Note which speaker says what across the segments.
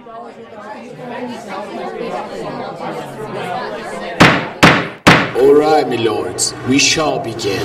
Speaker 1: All right, my lords, we shall begin.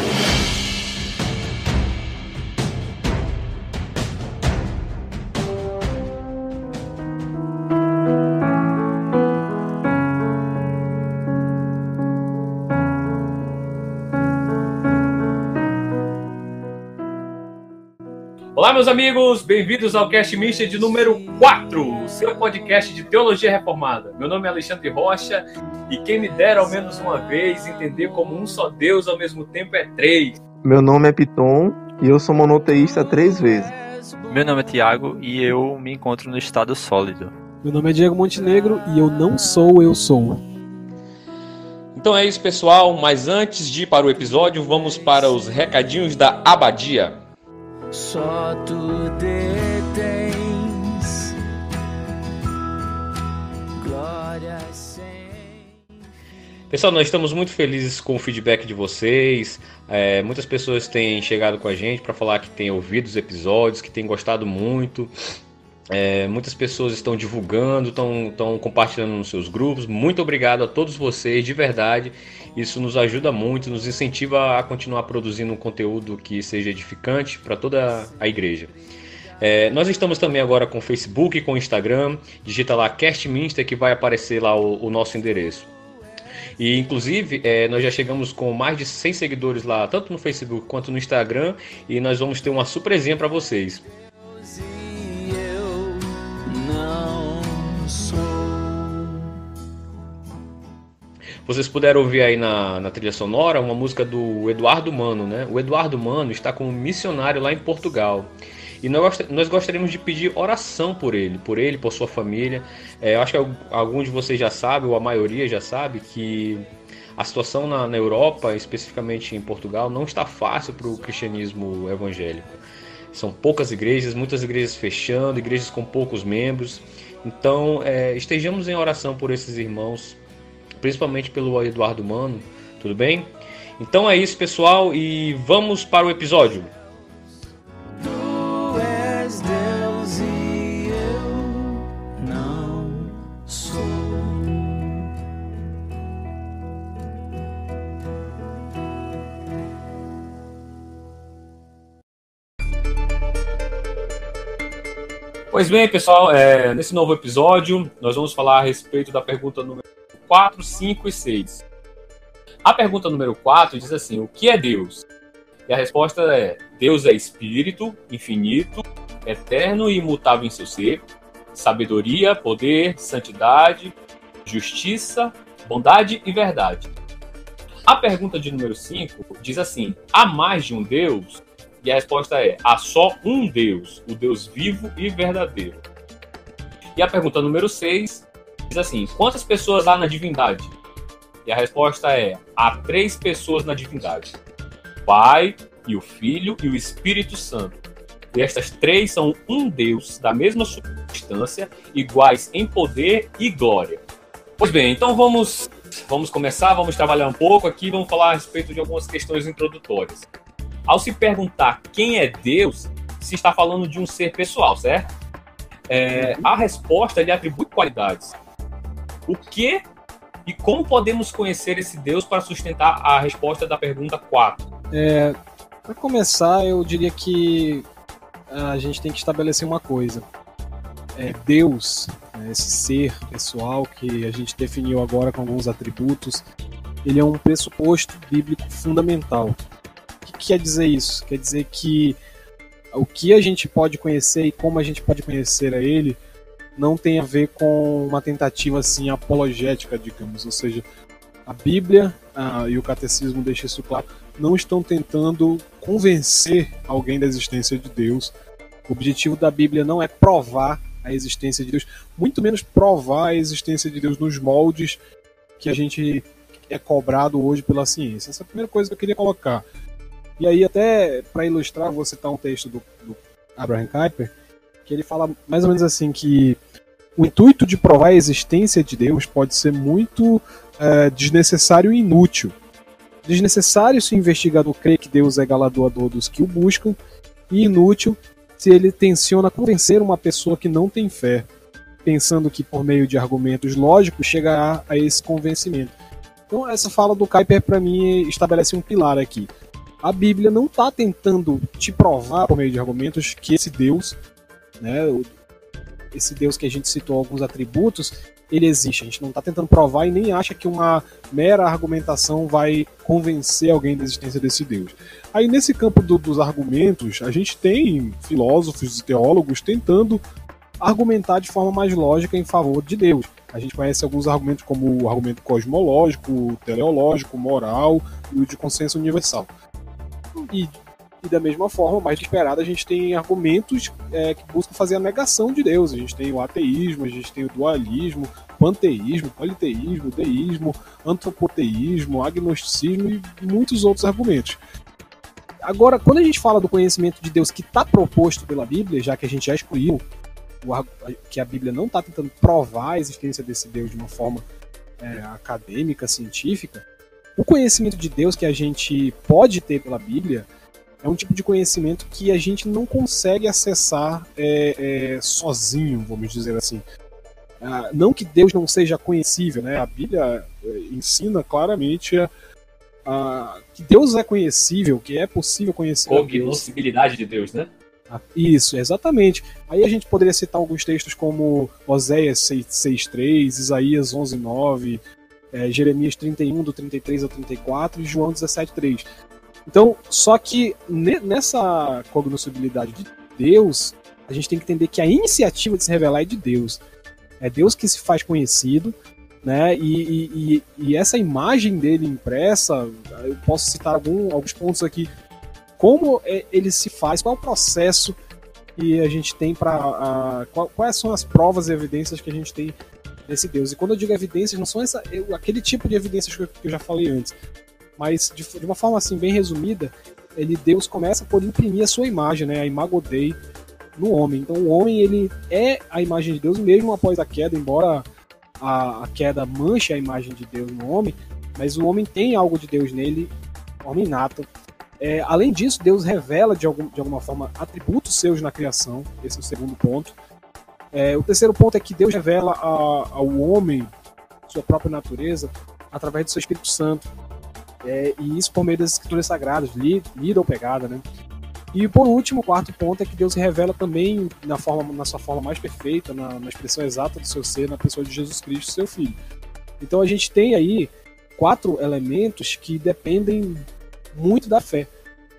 Speaker 2: Olá, meus amigos, bem-vindos ao Cast Mister de número 4, seu podcast de Teologia Reformada. Meu nome é Alexandre Rocha e quem me dera ao menos uma vez entender como um só Deus ao mesmo tempo é três.
Speaker 3: Meu nome é Piton e eu sou monoteísta 3 vezes.
Speaker 4: Meu nome é Tiago e eu me encontro no estado sólido.
Speaker 5: Meu nome é Diego Montenegro e eu não sou, eu sou.
Speaker 2: Então é isso, pessoal, mas antes de ir para o episódio, vamos para os recadinhos da Abadia.
Speaker 6: Só tu detens glória sem.
Speaker 2: Pessoal, nós estamos muito felizes com o feedback de vocês. Muitas pessoas têm chegado com a gente para falar que têm ouvido os episódios, que têm gostado muito. Muitas pessoas estão divulgando, estão compartilhando nos seus grupos. Muito obrigado a todos vocês, de verdade. Isso nos ajuda muito, nos incentiva a continuar produzindo um conteúdo que seja edificante para toda a igreja. Nós estamos também agora com o Facebook e com o Instagram. Digita lá Cast Mister que vai aparecer lá o nosso endereço. E inclusive nós já chegamos com mais de 100 seguidores lá, tanto no Facebook quanto no Instagram. E nós vamos ter uma surpresinha para vocês. Vocês puderam ouvir aí na trilha sonora uma música do Eduardo Mano, né? O Eduardo Mano está como missionário lá em Portugal. E nós gostaríamos de pedir oração por ele, por sua família. Eu acho que algum de vocês já sabe, ou a maioria já sabe, que a situação na Europa, especificamente em Portugal, não está fácil para o cristianismo evangélico. São poucas igrejas, muitas igrejas fechando, igrejas com poucos membros. Então, estejamos em oração por esses irmãos, principalmente pelo Eduardo Mano, tudo bem? Então é isso, pessoal, e vamos para o episódio.
Speaker 6: Tu és Deus e eu não sou.
Speaker 2: Pois bem, pessoal, nesse novo episódio nós vamos falar a respeito da pergunta número 4, 5 e 6. A pergunta número 4 diz assim: o que é Deus? E a resposta é: Deus é espírito, infinito, eterno e imutável em seu ser, sabedoria, poder, santidade, justiça, bondade e verdade. A pergunta de número 5 diz assim: há mais de um Deus? E a resposta é: há só um Deus, o Deus vivo e verdadeiro. E a pergunta número 6 diz assim: quantas pessoas há na divindade? E a resposta é: há 3 pessoas na divindade: o Pai, e o Filho e o Espírito Santo. E estas 3 são um Deus da mesma substância, iguais em poder e glória. Pois bem, então vamos começar, vamos trabalhar um pouco aqui, vamos falar a respeito de algumas questões introdutórias. Ao se perguntar quem é Deus, se está falando de um ser pessoal, certo? A resposta lhe atribui qualidades. O que e como podemos conhecer esse Deus para sustentar a resposta da pergunta 4?
Speaker 5: Para começar, eu diria que a gente tem que estabelecer uma coisa. Deus, esse ser pessoal que a gente definiu agora com alguns atributos, ele é um pressuposto bíblico fundamental. O que quer dizer isso? Quer dizer que o que a gente pode conhecer e como a gente pode conhecer a ele não tem a ver com uma tentativa assim apologética, digamos, ou seja, a Bíblia e o catecismo deixam isso claro, não estão tentando convencer alguém da existência de Deus. O objetivo da Bíblia não é provar a existência de Deus, muito menos provar a existência de Deus nos moldes que a gente é cobrado hoje pela ciência. Essa é a primeira coisa que eu queria colocar. E aí, até para ilustrar, vou citar um texto do Abraham Kuyper, que ele fala mais ou menos assim, que o intuito de provar a existência de Deus pode ser muito desnecessário e inútil. Desnecessário se o investigador crê que Deus é galardoador dos que o buscam, e inútil se ele tenciona convencer uma pessoa que não tem fé. pensando que por meio de argumentos lógicos chegará a esse convencimento. Então essa fala do Kuyper para mim estabelece um pilar aqui. A Bíblia não está tentando te provar por meio de argumentos que esse Deus, né, esse Deus que a gente citou alguns atributos, ele existe. A gente não está tentando provar e nem acha que uma mera argumentação vai convencer alguém da existência desse Deus. Aí nesse campo dos argumentos, a gente tem filósofos e teólogos tentando argumentar de forma mais lógica em favor de Deus. A gente conhece alguns argumentos como o argumento cosmológico, teleológico, moral e o de consenso universal. E da mesma forma, mais esperado, a gente tem argumentos que buscam fazer a negação de Deus. A gente tem o ateísmo, a gente tem o dualismo, panteísmo, politeísmo, deísmo, antropoteísmo, agnosticismo e muitos outros argumentos. Agora, quando a gente fala do conhecimento de Deus que está proposto pela Bíblia, já que a gente já excluiu que a Bíblia não está tentando provar a existência desse Deus de uma forma acadêmica, científica, o conhecimento de Deus que a gente pode ter pela Bíblia é um tipo de conhecimento que a gente não consegue acessar sozinho, vamos dizer assim. Não que Deus não seja conhecível, né? A Bíblia ensina claramente que Deus é conhecível, que é possível conhecer a Deus.
Speaker 2: Cognoscibilidade de Deus, né?
Speaker 5: Isso, exatamente. Aí a gente poderia citar alguns textos como Oséias 6:3, Isaías 11:9, Jeremias 31, do 33 ao 34 e João 17:3. Então, só que nessa cognoscibilidade de Deus, a gente tem que entender que a iniciativa de se revelar é de Deus. É Deus que se faz conhecido, né? E essa imagem dele impressa, eu posso citar alguns pontos aqui. Como ele se faz, qual é o processo que a gente tem para... Quais são as provas e evidências que a gente tem desse Deus? E quando eu digo evidências, não são aquele tipo de evidências que eu já falei antes, mas de uma forma assim bem resumida, Deus começa por imprimir a sua imagem, né, a imago Dei, no homem. Então o homem ele é a imagem de Deus mesmo após a queda, embora a queda manche a imagem de Deus no homem, mas o homem tem algo de Deus nele, homem nato. Além disso, Deus revela de alguma forma atributos seus na criação. Esse é o segundo ponto. O terceiro ponto é que Deus revela ao homem sua própria natureza através do seu Espírito Santo. E isso por meio das escrituras sagradas, lida ou pegada, né? E por último, o quarto ponto é que Deus se revela também na sua forma mais perfeita, na expressão exata do seu ser, na pessoa de Jesus Cristo, seu Filho. Então a gente tem aí 4 elementos que dependem muito da fé,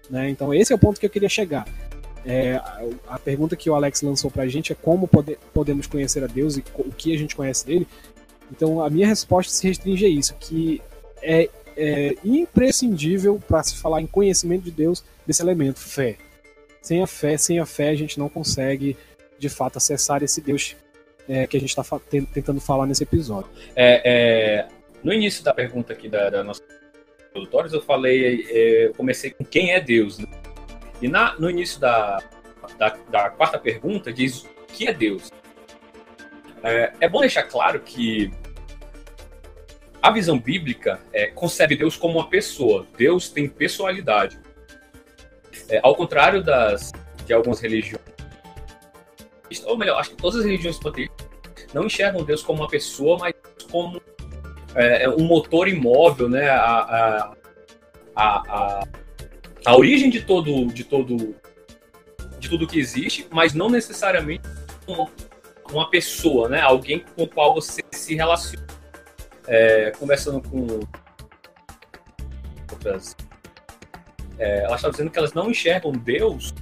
Speaker 5: né? Então esse é o ponto que eu queria chegar. A pergunta que o Alex lançou pra gente é como podemos conhecer a Deus e o que a gente conhece dele. Então a minha resposta se restringe a isso, que é imprescindível para se falar em conhecimento de Deus desse elemento, fé. Sem a fé a gente não consegue de fato acessar esse Deus que a gente está tentando falar nesse episódio.
Speaker 2: No início da pergunta aqui da nossa introdutórios, eu comecei com quem é Deus, né? E no início da quarta pergunta diz o que é Deus. É bom deixar claro que a visão bíblica concebe Deus como uma pessoa. Deus tem pessoalidade. Ao contrário de algumas religiões, ou melhor, acho que todas as religiões panteístas não enxergam Deus como uma pessoa, mas como um motor imóvel, né? A origem de tudo que existe, mas não necessariamente uma pessoa, né? Alguém com o qual você se relaciona. Conversando com outras, elas estavam dizendo que elas não enxergam Deus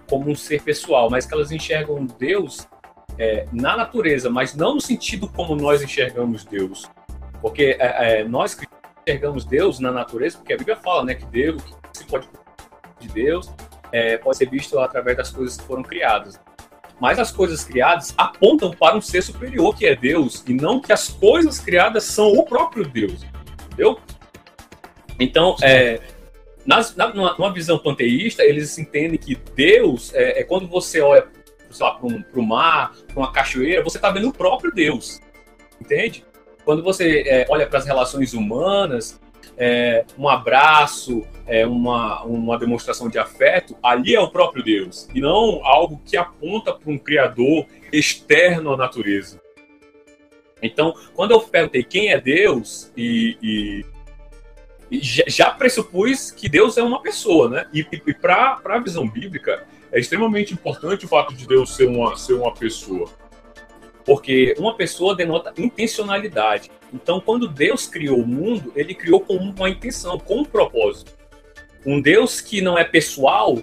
Speaker 2: como um ser pessoal, mas que elas enxergam Deus na natureza, mas não no sentido como nós enxergamos Deus. Porque nós enxergamos Deus na natureza, porque a Bíblia fala, né, que Deus, que se pode de Deus, pode ser visto através das coisas que foram criadas. Mas as coisas criadas apontam para um ser superior, que é Deus, e não que as coisas criadas são o próprio Deus. Entendeu? Então, numa visão panteísta, eles entendem que Deus é quando você olha, sei lá, para o mar, para uma cachoeira, você está vendo o próprio Deus. Entende? Quando você olha para as relações humanas, um abraço, uma demonstração de afeto, ali é o próprio Deus, e não algo que aponta para um Criador externo à natureza. Então, quando eu perguntei quem é Deus, e já pressupus que Deus é uma pessoa, né? E para a visão bíblica, é extremamente importante o fato de Deus ser uma pessoa. Porque uma pessoa denota intencionalidade. Então, quando Deus criou o mundo, ele criou com uma intenção, com um propósito. Um Deus que não é pessoal,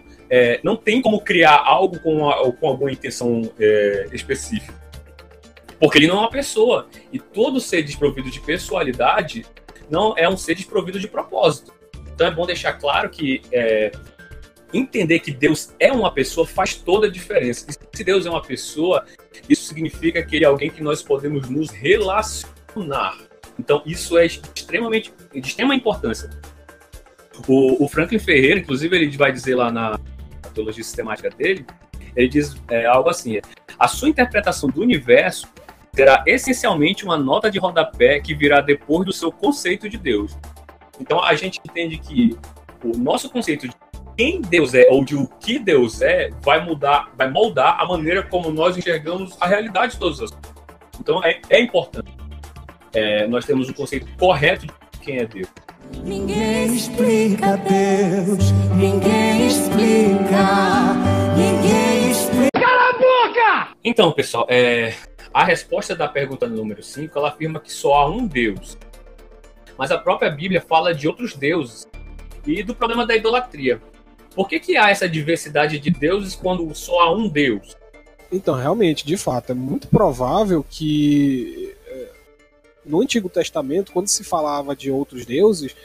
Speaker 2: não tem como criar algo com alguma intenção específica. Porque ele não é uma pessoa. E todo ser desprovido de pessoalidade não é um ser desprovido de propósito. Então é bom deixar claro que entender que Deus é uma pessoa faz toda a diferença. E se Deus é uma pessoa, isso significa que ele é alguém que nós podemos nos relacionar. Então isso é de extrema importância. O Franklin Ferreira, inclusive, ele vai dizer lá na teologia sistemática dele, ele diz algo assim: a sua interpretação do universo será essencialmente uma nota de rodapé que virá depois do seu conceito de Deus. Então a gente entende que o nosso conceito de quem Deus é ou de o que Deus é vai moldar a maneira como nós enxergamos a realidade de todas as coisas. Então é importante. Nós temos um conceito correto de quem é Deus.
Speaker 6: Ninguém explica Deus, ninguém explica, ninguém explica. Cala a boca!
Speaker 2: Então, pessoal, a resposta da pergunta número 5, ela afirma que só há um Deus. Mas a própria Bíblia fala de outros deuses e do problema da idolatria. Por que há essa diversidade de deuses quando só há um Deus?
Speaker 5: Então, realmente, de fato, é muito provável que no Antigo Testamento, quando se falava de outros deuses,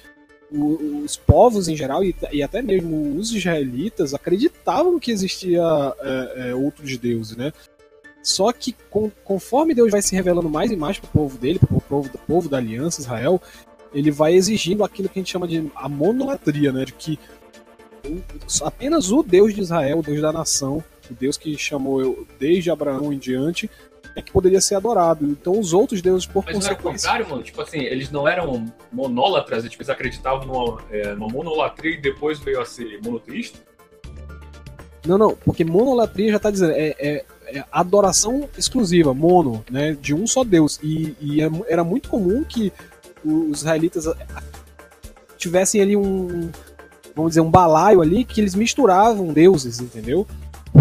Speaker 5: os povos em geral, e até mesmo os israelitas, acreditavam que existia outros deuses, né? Só que conforme Deus vai se revelando mais e mais para o povo dele, para o povo da aliança, Israel, ele vai exigindo aquilo que a gente chama de a monolatria, né? De que apenas o Deus de Israel, o Deus da nação, o Deus que chamou desde Abraão em diante, é que poderia ser adorado. Então os outros deuses, por
Speaker 2: consequência... Mas não era o contrário, mano? Tipo assim, eles não eram monólatras, tipo, eles acreditavam numa monolatria e depois veio a ser monoteísta?
Speaker 5: Não, porque monolatria já está dizendo, adoração exclusiva, mono, né, de um só Deus. E era muito comum que os israelitas tivessem ali vamos dizer, um balaio ali, que eles misturavam deuses, entendeu?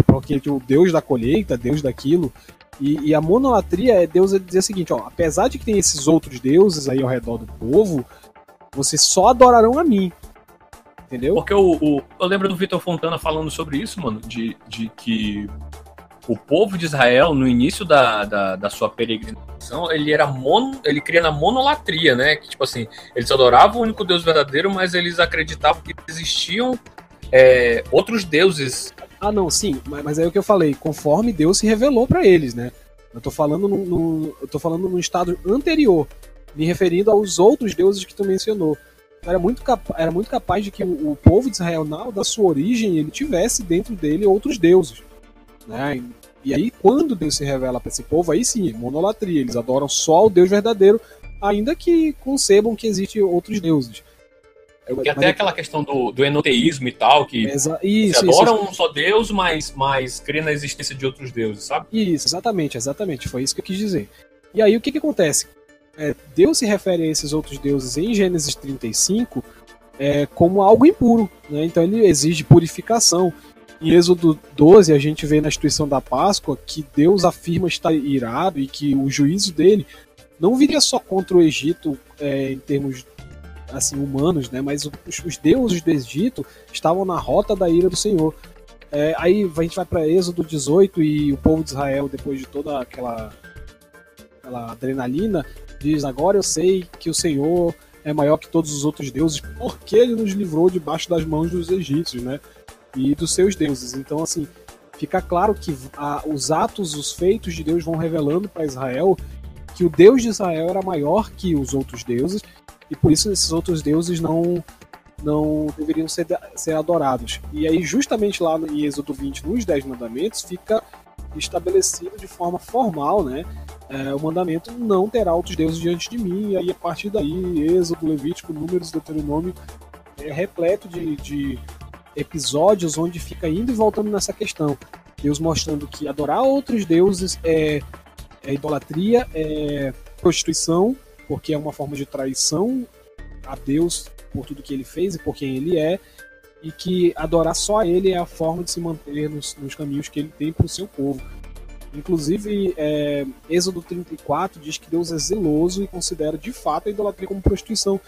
Speaker 5: Porque o Deus da colheita, Deus daquilo. E a monolatria é Deus dizer o seguinte, ó, apesar de que tem esses outros deuses aí ao redor do povo, vocês só adorarão a mim. Entendeu?
Speaker 2: Porque eu lembro do Vitor Fontana falando sobre isso, mano, de que o povo de Israel, no início da sua peregrinação, ele cria na monolatria, né? Que, tipo assim, eles adoravam o único Deus verdadeiro, mas eles acreditavam que existiam outros deuses.
Speaker 5: Ah, não, sim, mas é o que eu falei, conforme Deus se revelou para eles, né? Eu tô falando no estado anterior, me referindo aos outros deuses que tu mencionou. Era muito capaz de que o povo de Israel, da sua origem, ele tivesse dentro dele outros deuses, né? E aí, quando Deus se revela para esse povo, aí sim, monolatria, eles adoram só o Deus verdadeiro, ainda que concebam que existem outros deuses.
Speaker 2: Porque até aquela questão do enoteísmo e tal, que adoram um só Deus, mas crê na existência de outros deuses, sabe?
Speaker 5: Isso, exatamente, foi isso que eu quis dizer. E aí, o que acontece? Deus se refere a esses outros deuses em Gênesis 35 como algo impuro, né? Então ele exige purificação. Em Êxodo 12 a gente vê na instituição da Páscoa que Deus afirma estar irado e que o juízo dele não viria só contra o Egito em termos assim, humanos, né? Mas os deuses do Egito estavam na rota da ira do Senhor. Aí a gente vai para Êxodo 18 e o povo de Israel, depois de toda aquela adrenalina, diz: agora eu sei que o Senhor é maior que todos os outros deuses, porque ele nos livrou debaixo das mãos dos egípcios, né? E dos seus deuses. Então, assim, fica claro que os atos, os feitos de Deus vão revelando para Israel que o Deus de Israel era maior que os outros deuses, e por isso esses outros deuses não deveriam ser adorados. E aí, justamente lá em Êxodo 20, nos 10 mandamentos, fica estabelecido de forma formal, né? O mandamento não terá outros deuses diante de mim, e aí a partir daí, Êxodo, Levítico, Números, Deuteronômio, é repleto de episódios onde fica indo e voltando nessa questão. Deus mostrando que adorar outros deuses é idolatria, é prostituição, porque é uma forma de traição a Deus por tudo que ele fez e por quem ele é, e que adorar só a ele é a forma de se manter nos caminhos que ele tem para o seu povo. Inclusive, Êxodo 34 diz que Deus é zeloso e considera de fato a idolatria como prostituição.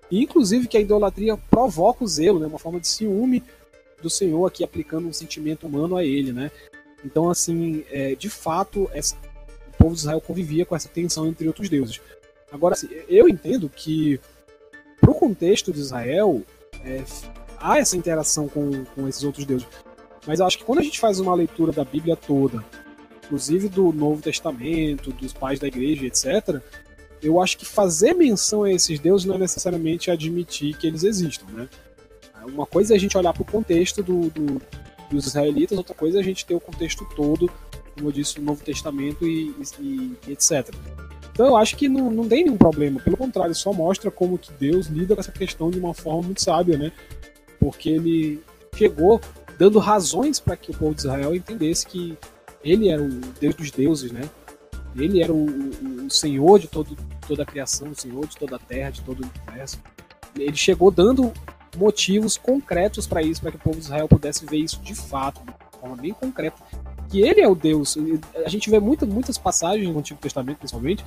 Speaker 5: E, inclusive, que a idolatria provoca o zelo, né? Uma forma de ciúme do Senhor aqui aplicando um sentimento humano a ele, né? Então, assim, de fato, o povo de Israel convivia com essa tensão entre outros deuses. Agora, assim, eu entendo que, para o contexto de Israel, há essa interação com esses outros deuses. Mas eu acho que quando a gente faz uma leitura da Bíblia toda, inclusive do Novo Testamento, dos pais da igreja, etc., eu acho que fazer menção a esses deuses não é necessariamente admitir que eles existam, né? Uma coisa é a gente olhar para o contexto dos israelitas, outra coisa é a gente ter o contexto todo, como eu disse, do Novo Testamento e etc. Então eu acho que não tem nenhum problema, pelo contrário, só mostra como que Deus lida com essa questão de uma forma muito sábia, né? Porque ele chegou dando razões para que o povo de Israel entendesse que ele era o Deus dos deuses, né? Ele era o Senhor de toda a criação, o Senhor de toda a terra, de todo o universo. Ele chegou dando motivos concretos para isso, para que o povo de Israel pudesse ver isso de fato, de forma bem concreta, que ele é o Deus. A gente vê muitas passagens no Antigo Testamento, principalmente,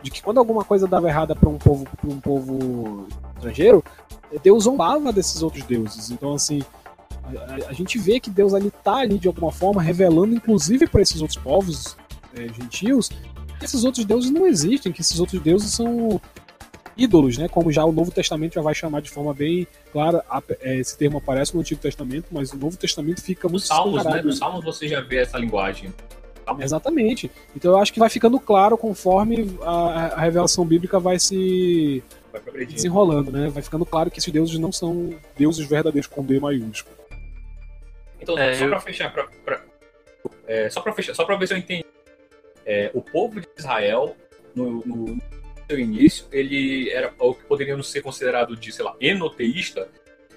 Speaker 5: de que quando alguma coisa dava errada para um povo estrangeiro, Deus zombava desses outros deuses. Então, assim, a gente vê que Deus está ali de alguma forma revelando, inclusive para esses outros povos gentios, que esses outros deuses não existem, que esses outros deuses são ídolos, né? Como já o Novo Testamento já vai chamar de forma bem clara. Esse termo aparece no Antigo Testamento, mas o Novo Testamento fica muito
Speaker 2: Salmos, né? Nos Salmos você já vê essa linguagem.
Speaker 5: Exatamente. Então eu acho que vai ficando claro conforme a revelação bíblica vai se desenrolando, né? Vai ficando claro que esses deuses não são deuses verdadeiros com D maiúsculo.
Speaker 2: Então, só para fechar, só para ver se eu entendi. O povo de Israel, no seu início, ele era o que poderia ser considerado de, sei lá, enoteísta.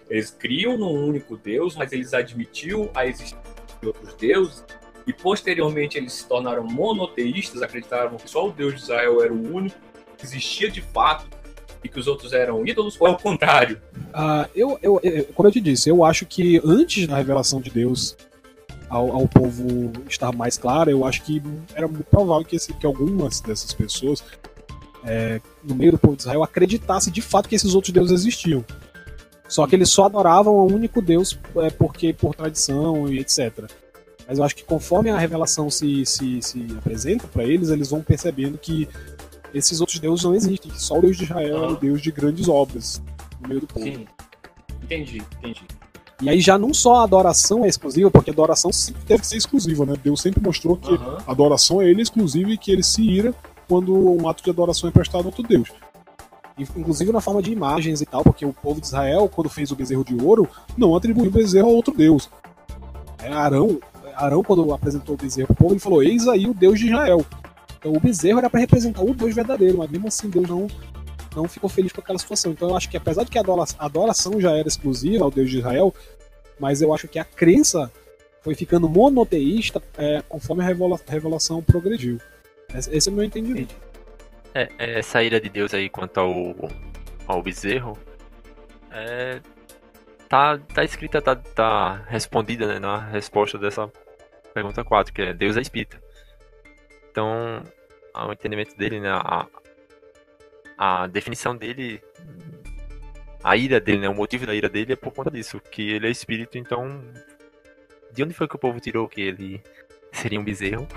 Speaker 2: Eles criam num único Deus, mas eles admitiam a existência de outros deuses, e posteriormente eles se tornaram monoteístas, acreditavam que só o Deus de Israel era o único que existia de fato e que os outros eram ídolos, ou é o contrário?
Speaker 5: Como eu te disse, eu acho que antes da revelação de Deus ao povo estar mais clara, eu acho que era muito provável que algumas dessas pessoas no meio do povo de Israel acreditassem de fato que esses outros deuses existiam. Só que eles só adoravam um único Deus por tradição e etc. Mas eu acho que conforme a revelação se apresenta para eles, eles vão percebendo que esses outros deuses não existem, que só o Deus de Israel é o Deus de grandes obras no meio do povo.
Speaker 2: Sim, entendi.
Speaker 5: E aí já não só a adoração é exclusiva, porque a adoração sempre teve que ser exclusiva, né? Deus sempre mostrou que a adoração é ele exclusiva e que ele se ira quando um ato de adoração é prestado a outro Deus. Inclusive na forma de imagens e tal, porque o povo de Israel, quando fez o bezerro de ouro, não atribuiu o bezerro a outro Deus. Arão, quando apresentou o bezerro para o povo, ele falou: eis aí o Deus de Israel. Então o bezerro era para representar o Deus verdadeiro, mas mesmo assim Deus não ficou feliz com aquela situação. Então eu acho que apesar de que a adoração já era exclusiva ao Deus de Israel, mas eu acho que a crença foi ficando monoteísta conforme a revelação progrediu. Esse é o meu entendimento.
Speaker 4: Essa ira de Deus aí quanto ao bezerro tá escrita, tá respondida, né, na resposta dessa pergunta 4, que é Deus é espírito. Então, o entendimento dele, né, a definição dele, a ira dele, né, o motivo da ira dele é por conta disso, que ele é espírito. Então, de onde foi que o povo tirou que ele seria um bezerro?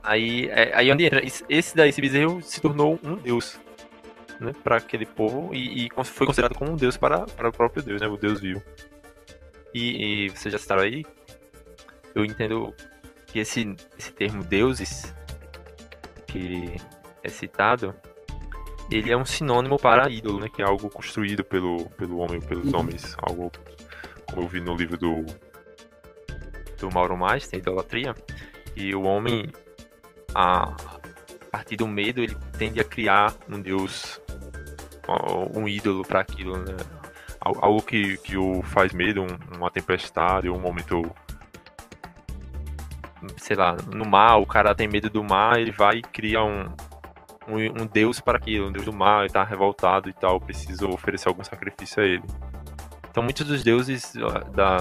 Speaker 4: Aí onde entra, esse bezerro se tornou um deus, né, para aquele povo e foi considerado como um deus para o próprio Deus, né, o Deus vivo. E vocês já citaram aí, eu entendo que esse termo deuses que é citado, ele é um sinônimo para ídolo, né, que é algo construído pelo homem, pelos homens, algo como eu vi no livro do Mauro Maister, Idolatria. que o homem, a partir do medo, ele tende a criar um deus, um ídolo para aquilo, né? Algo que o faz medo, uma tempestade, um momento, sei lá, no mar, o cara tem medo do mar, ele vai e cria um deus para aquilo, um deus do mar, ele tá revoltado e tal, precisa oferecer algum sacrifício a ele. Então muitos dos deuses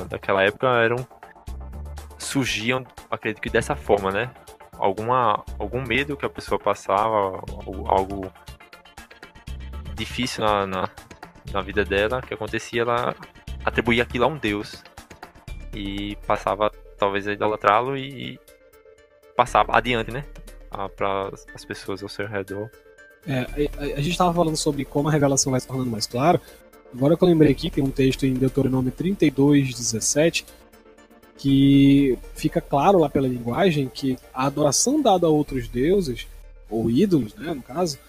Speaker 4: daquela época surgiam, acredito que dessa forma, né? Algum medo que a pessoa passava, algo difícil na vida dela que acontecia, ela atribuía aquilo a um deus e passava talvez a idolatrá-lo e passava adiante, né? Para as pessoas ao seu redor.
Speaker 5: A gente estava falando sobre como a revelação vai se tornando mais clara. Agora que eu lembrei aqui, tem um texto em Deuteronômio 32:17 que fica claro lá pela linguagem que a adoração dada a outros deuses, ou ídolos, né, no caso,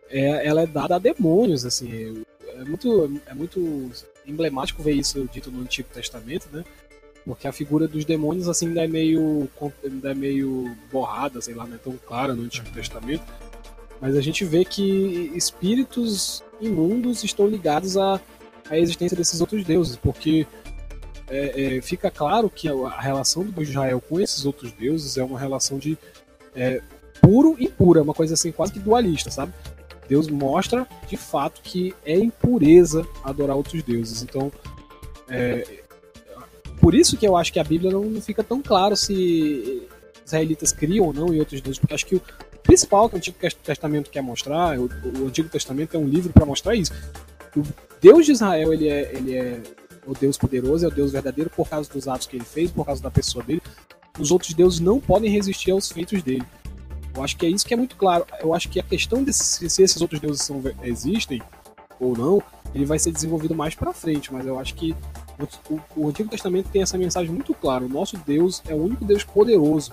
Speaker 5: ela é dada a demônios, assim. É muito emblemático ver isso dito no Antigo Testamento, né? Porque a figura dos demônios assim ainda é meio borrada, sei lá, não é tão clara no Antigo Testamento. Mas a gente vê que espíritos imundos estão ligados à existência desses outros deuses, porque fica claro que a relação do povo de Israel com esses outros deuses é uma relação de puro e impura, uma coisa assim quase que dualista, sabe? Deus mostra de fato que é impureza adorar outros deuses. Então, por isso que eu acho que a Bíblia não fica tão claro se israelitas criam ou não em outros deuses, porque acho que o principal que o Antigo Testamento quer mostrar, o Antigo Testamento é um livro para mostrar isso. O Deus de Israel, ele é o Deus poderoso, é o Deus verdadeiro por causa dos atos que ele fez, por causa da pessoa dele. Os outros deuses não podem resistir aos feitos dele. Eu acho que é isso que é muito claro. Eu acho que a questão de se esses outros deuses existem ou não, ele vai ser desenvolvido mais pra frente, mas eu acho que o Antigo Testamento tem essa mensagem muito clara. O nosso Deus é o único Deus poderoso,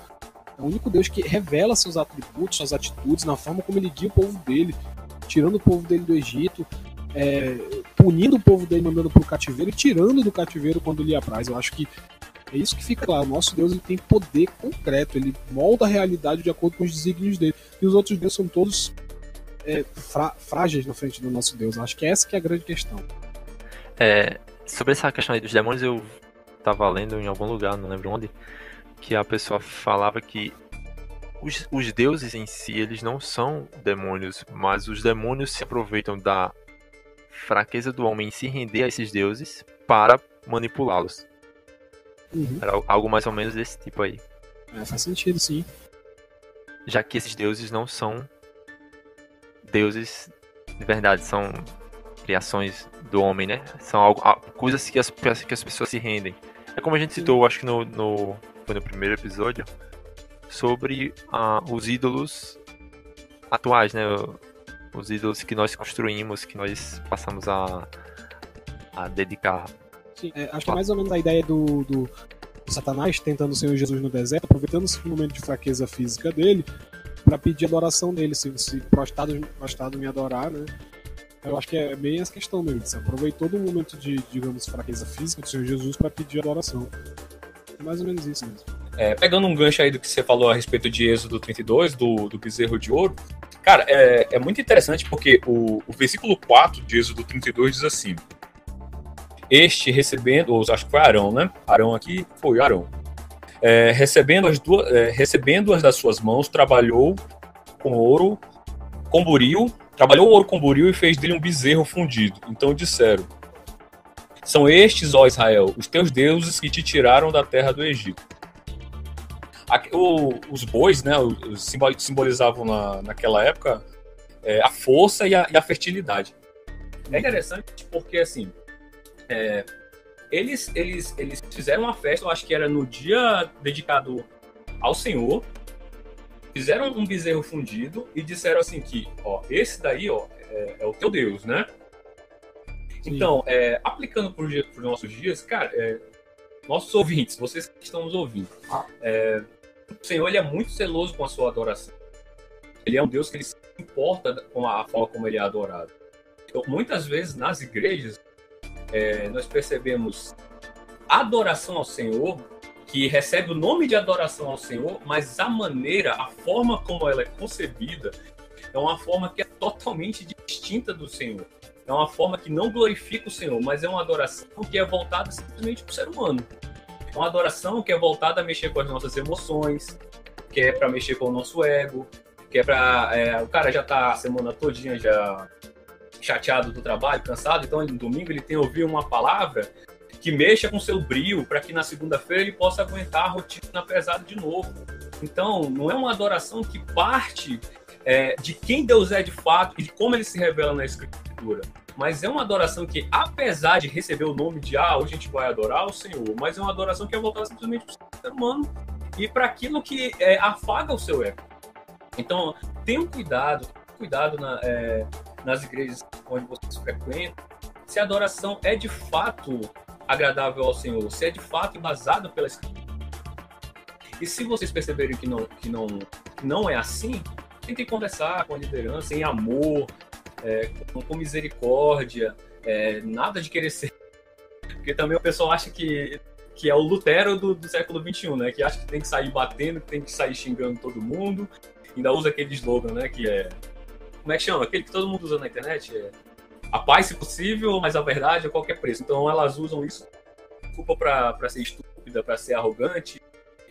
Speaker 5: é o único Deus que revela seus atributos, suas atitudes, na forma como ele guia o povo dele, tirando o povo dele do Egito, punindo o povo dele, mandando pro cativeiro e tirando do cativeiro quando lhe apraz. Eu acho que é isso que fica claro. O nosso Deus, ele tem poder concreto, ele molda a realidade de acordo com os desígnios dele. E os outros deuses são todos frágeis na frente do nosso Deus. Eu acho que essa que é a grande questão.
Speaker 4: Sobre essa questão aí dos demônios, eu estava lendo em algum lugar, não lembro onde, que a pessoa falava que os deuses em si, eles não são demônios, mas os demônios se aproveitam da fraqueza do homem em se render a esses deuses para manipulá-los. Era algo mais ou menos desse tipo aí.
Speaker 5: Faz sentido, sim.
Speaker 4: Já que esses deuses não são deuses de verdade, são criações do homem, né? São coisas que as pessoas se rendem. É como a gente citou, acho que foi no primeiro episódio, sobre os ídolos atuais, né? Os ídolos que nós construímos, que nós passamos a dedicar.
Speaker 5: Sim, acho que é mais ou menos a ideia do Satanás tentando o Senhor Jesus no deserto, aproveitando esse momento de fraqueza física dele, para pedir adoração dele. Se prostrado me adorar, né? Eu acho que é bem essa questão mesmo. Você aproveitou do momento de, digamos, fraqueza física do Senhor Jesus para pedir adoração. É mais ou menos isso mesmo.
Speaker 2: Pegando um gancho aí do que você falou a respeito de Êxodo 32, do bezerro de ouro, cara, é muito interessante porque o versículo 4 de Êxodo 32 diz assim: este recebendo, ou acho que foi Arão, né? Arão aqui foi Arão. Recebendo-as das suas mãos, trabalhou o ouro com buril e fez dele um bezerro fundido. Então disseram: são estes, ó Israel, os teus deuses que te tiraram da terra do Egito. Os bois, né, simbolizavam naquela época a força e a fertilidade. É interessante porque, assim, eles fizeram uma festa, eu acho que era no dia dedicado ao Senhor, fizeram um bezerro fundido e disseram assim que, ó, esse daí, ó, é o teu Deus, né? Sim. Então, aplicando para os nossos dias, cara, nossos ouvintes, vocês que estão nos ouvindo, o Senhor, ele é muito zeloso com a sua adoração. Ele é um Deus que ele se importa com a forma como ele é adorado. Então, muitas vezes, nas igrejas, nós percebemos adoração ao Senhor que recebe o nome de adoração ao Senhor, mas a maneira, a forma como ela é concebida, é uma forma que é totalmente distinta do Senhor. É uma forma que não glorifica o Senhor, mas é uma adoração que é voltada simplesmente para o ser humano. É uma adoração que é voltada a mexer com as nossas emoções, que é para mexer com o nosso ego, que é para... o cara já está a semana todinha já chateado do trabalho, cansado, então no domingo ele tem que ouvir uma palavra que mexa com seu brio, para que na segunda-feira ele possa aguentar a rotina pesada de novo. Então, não é uma adoração que parte de quem Deus é de fato e de como ele se revela na Escritura, mas é uma adoração que, apesar de receber o nome de hoje a gente vai adorar o Senhor, mas é uma adoração que é voltada simplesmente para o ser humano e para aquilo que afaga o seu ego. Então, tenham cuidado nas igrejas onde vocês frequentam, se a adoração é de fato agradável ao Senhor, se é de fato embasado pela Escritura. E se vocês perceberem que não é assim, tentem conversar com a liderança em amor, com misericórdia, nada de querer ser. Porque também o pessoal acha que é o Lutero do século XXI, né? Que acha que tem que sair batendo, que tem que sair xingando todo mundo. Ainda usa aquele slogan, né? Que é... Como é que chama? Aquele que todo mundo usa na internet? A paz, se possível, mas a verdade a qualquer preço. Então elas usam isso desculpa para ser estúpida, para ser arrogante,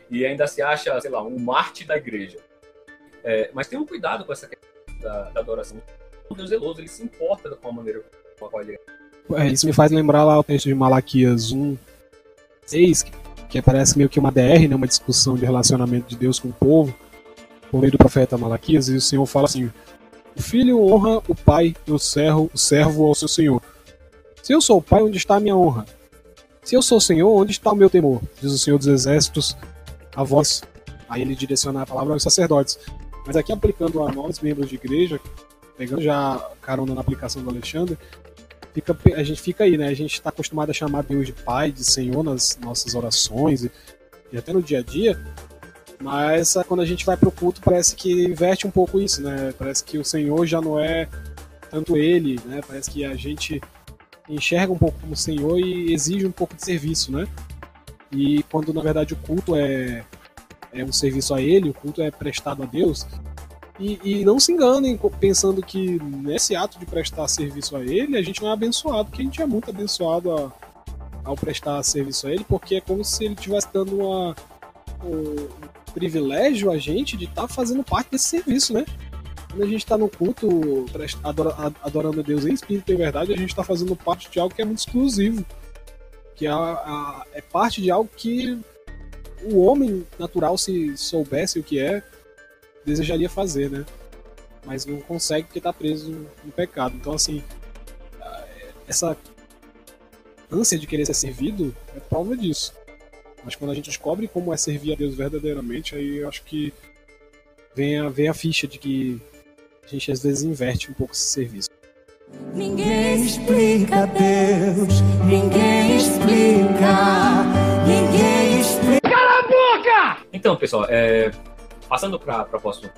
Speaker 2: e ainda se acha, sei lá, um mártir da igreja. Mas tenham cuidado com essa questão da adoração. O Deus zeloso, ele se importa com a maneira com a qual ele é.
Speaker 5: Isso me faz lembrar lá o texto de Malaquias 1:6, que parece meio que uma DR, né, uma discussão de relacionamento de Deus com o povo, por meio do profeta Malaquias, e o Senhor fala assim: o filho honra o pai e o servo ao seu senhor. Se eu sou o pai, onde está a minha honra? Se eu sou o Senhor, onde está o meu temor? Diz o Senhor dos Exércitos a vós. Aí ele direciona a palavra aos sacerdotes. Mas aqui, aplicando a nós, membros de igreja, pegando já carona na aplicação do Alexandre, a gente fica aí, né? A gente está acostumado a chamar Deus de Pai, de Senhor nas nossas orações e até no dia a dia. Mas quando a gente vai para o culto, parece que inverte um pouco isso, né? Parece que o Senhor já não é tanto Ele, né? Parece que a gente enxerga um pouco como Senhor e exige um pouco de serviço, né? E quando na verdade o culto é um serviço a Ele, o culto é prestado a Deus. E não se enganem pensando que nesse ato de prestar serviço a Ele, a gente não é abençoado, porque a gente é muito abençoado ao prestar serviço a Ele, porque é como se Ele estivesse dando um privilégio a gente de estar fazendo parte desse serviço, né? Quando a gente está no culto adorando a Deus em espírito e em verdade, a gente está fazendo parte de algo que é muito exclusivo, que é parte de algo que o homem natural, se soubesse o que é, desejaria fazer, né? Mas não consegue porque está preso no pecado. Então, assim, essa ânsia de querer ser servido é prova disso. Mas quando a gente descobre como é servir a Deus verdadeiramente, aí eu acho que vem a ficha de que a gente às vezes inverte um pouco esse serviço.
Speaker 6: Ninguém explica Deus, ninguém explica, ninguém explica. Cala a boca!
Speaker 2: Então, pessoal, passando para a próxima.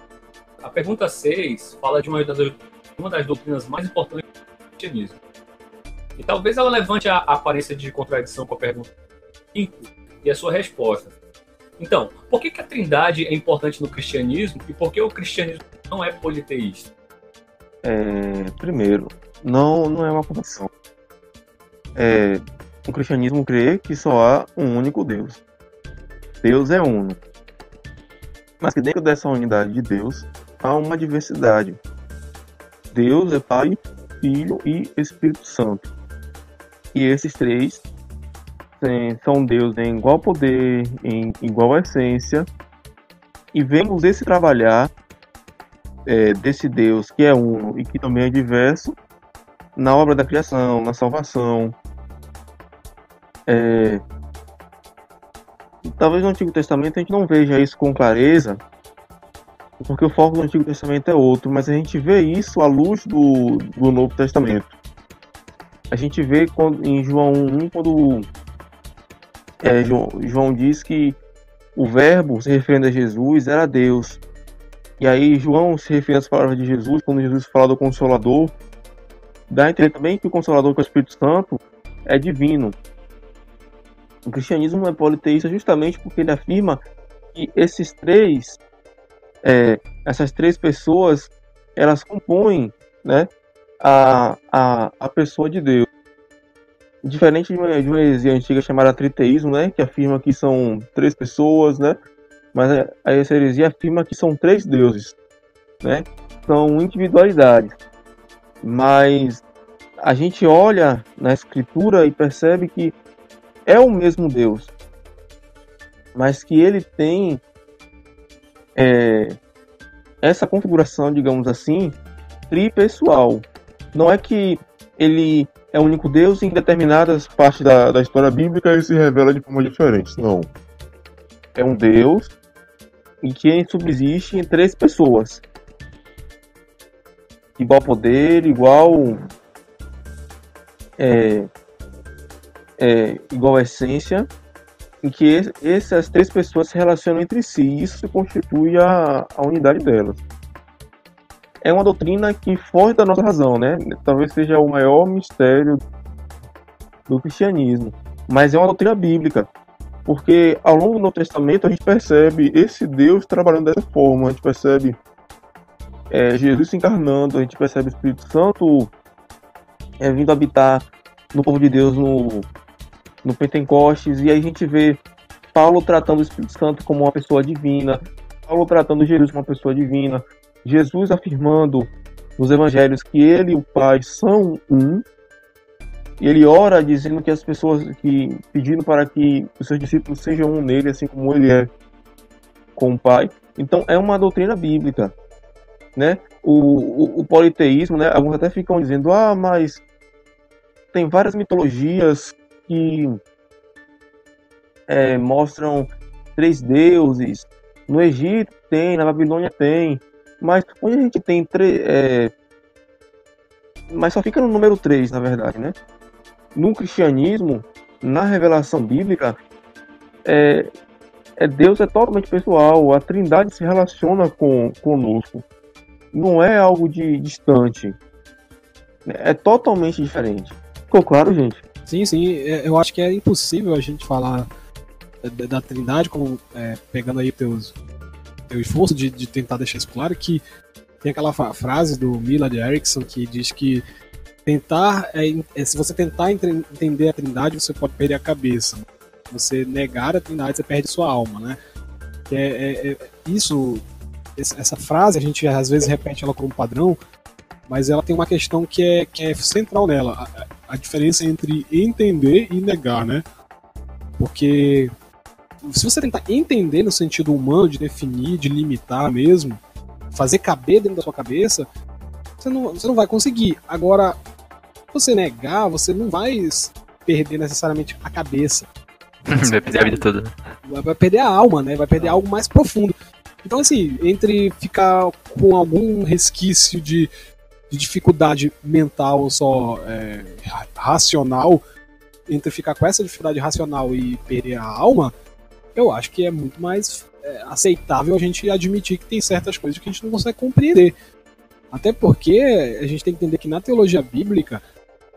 Speaker 2: A pergunta 6 fala de uma das doutrinas mais importantes do cristianismo. E talvez ela levante a aparência de contradição com a pergunta 5 e a sua resposta. Então, por que a Trindade é importante no cristianismo e por que o cristianismo não é politeísta?
Speaker 3: Primeiro, não é uma contradição. O cristianismo crê que só há um único Deus. Deus é uno. Mas que dentro dessa unidade de Deus há uma diversidade. Deus é Pai, Filho e Espírito Santo. E esses três são Deus em igual poder, em igual essência. E vemos esse trabalhar desse Deus que é uno e que também é diverso na obra da criação, na salvação. Talvez no Antigo Testamento a gente não veja isso com clareza, porque o foco do Antigo Testamento é outro, mas a gente vê isso à luz do Novo Testamento. A gente vê em João 1, quando João diz que o Verbo, se referindo a Jesus, era Deus. E aí João se refere às palavras de Jesus, quando Jesus fala do Consolador, dá a entender também que o Consolador, que é o Espírito Santo, é divino. O cristianismo não é politeísta justamente porque ele afirma que essas três pessoas, elas compõem, né, a pessoa de Deus. Diferente de uma heresia antiga chamada triteísmo, né, que afirma que são três pessoas, né, mas essa heresia afirma que são três deuses, né, são individualidades. Mas a gente olha na Escritura e percebe que é o mesmo Deus, mas que ele tem essa configuração, digamos assim, tripessoal. Não é que ele é o único Deus e em determinadas partes da história bíblica ele se revela de forma diferente. Não. É um Deus em que subsiste em três pessoas. Igual poder, igual essência, em que essas três pessoas se relacionam entre si, e isso constitui a unidade delas. É uma doutrina que foge da nossa razão, né? Talvez seja o maior mistério do cristianismo, mas é uma doutrina bíblica, porque ao longo do Novo Testamento a gente percebe esse Deus trabalhando dessa forma, a gente percebe Jesus se encarnando, a gente percebe o Espírito Santo vindo habitar no povo de Deus no Pentecostes, e aí a gente vê Paulo tratando o Espírito Santo como uma pessoa divina, Paulo tratando Jesus como uma pessoa divina, Jesus afirmando nos evangelhos que ele e o Pai são um, e ele ora dizendo que as pessoas pedindo para que os seus discípulos sejam um nele, assim como ele é com o Pai. Então é uma doutrina bíblica, né? O politeísmo, né? Alguns até ficam dizendo, mas tem várias mitologias que mostram três deuses. No Egito tem, na Babilônia tem, mas onde a gente tem mas só fica no número 3, na verdade, né? No cristianismo, na revelação bíblica, Deus é totalmente pessoal, a Trindade se relaciona conosco. Não é algo distante. É totalmente diferente. Ficou claro, gente?
Speaker 5: Sim, eu acho que é impossível a gente falar da Trindade, como pegando aí teu esforço de tentar deixar isso claro, que tem aquela frase do Millard Erickson que diz que se você tentar entender a Trindade, você pode perder a cabeça. Se você negar a Trindade, você perde sua alma, né? Essa frase a gente às vezes repete ela como padrão, mas ela tem uma questão que é central nela, a diferença entre entender e negar, né? Porque se você tentar entender no sentido humano, de definir, de limitar mesmo, fazer caber dentro da sua cabeça, você não vai conseguir. Agora, se você negar, você não vai perder necessariamente a cabeça.
Speaker 4: Vai perder a vida toda.
Speaker 5: Vai perder a alma, né? Vai perder algo mais profundo. Então, assim, entre ficar com algum resquício de dificuldade mental ou só racional, entre ficar com essa dificuldade racional e perder a alma, eu acho que é muito mais aceitável a gente admitir que tem certas coisas que a gente não consegue compreender. Até porque a gente tem que entender que na teologia bíblica,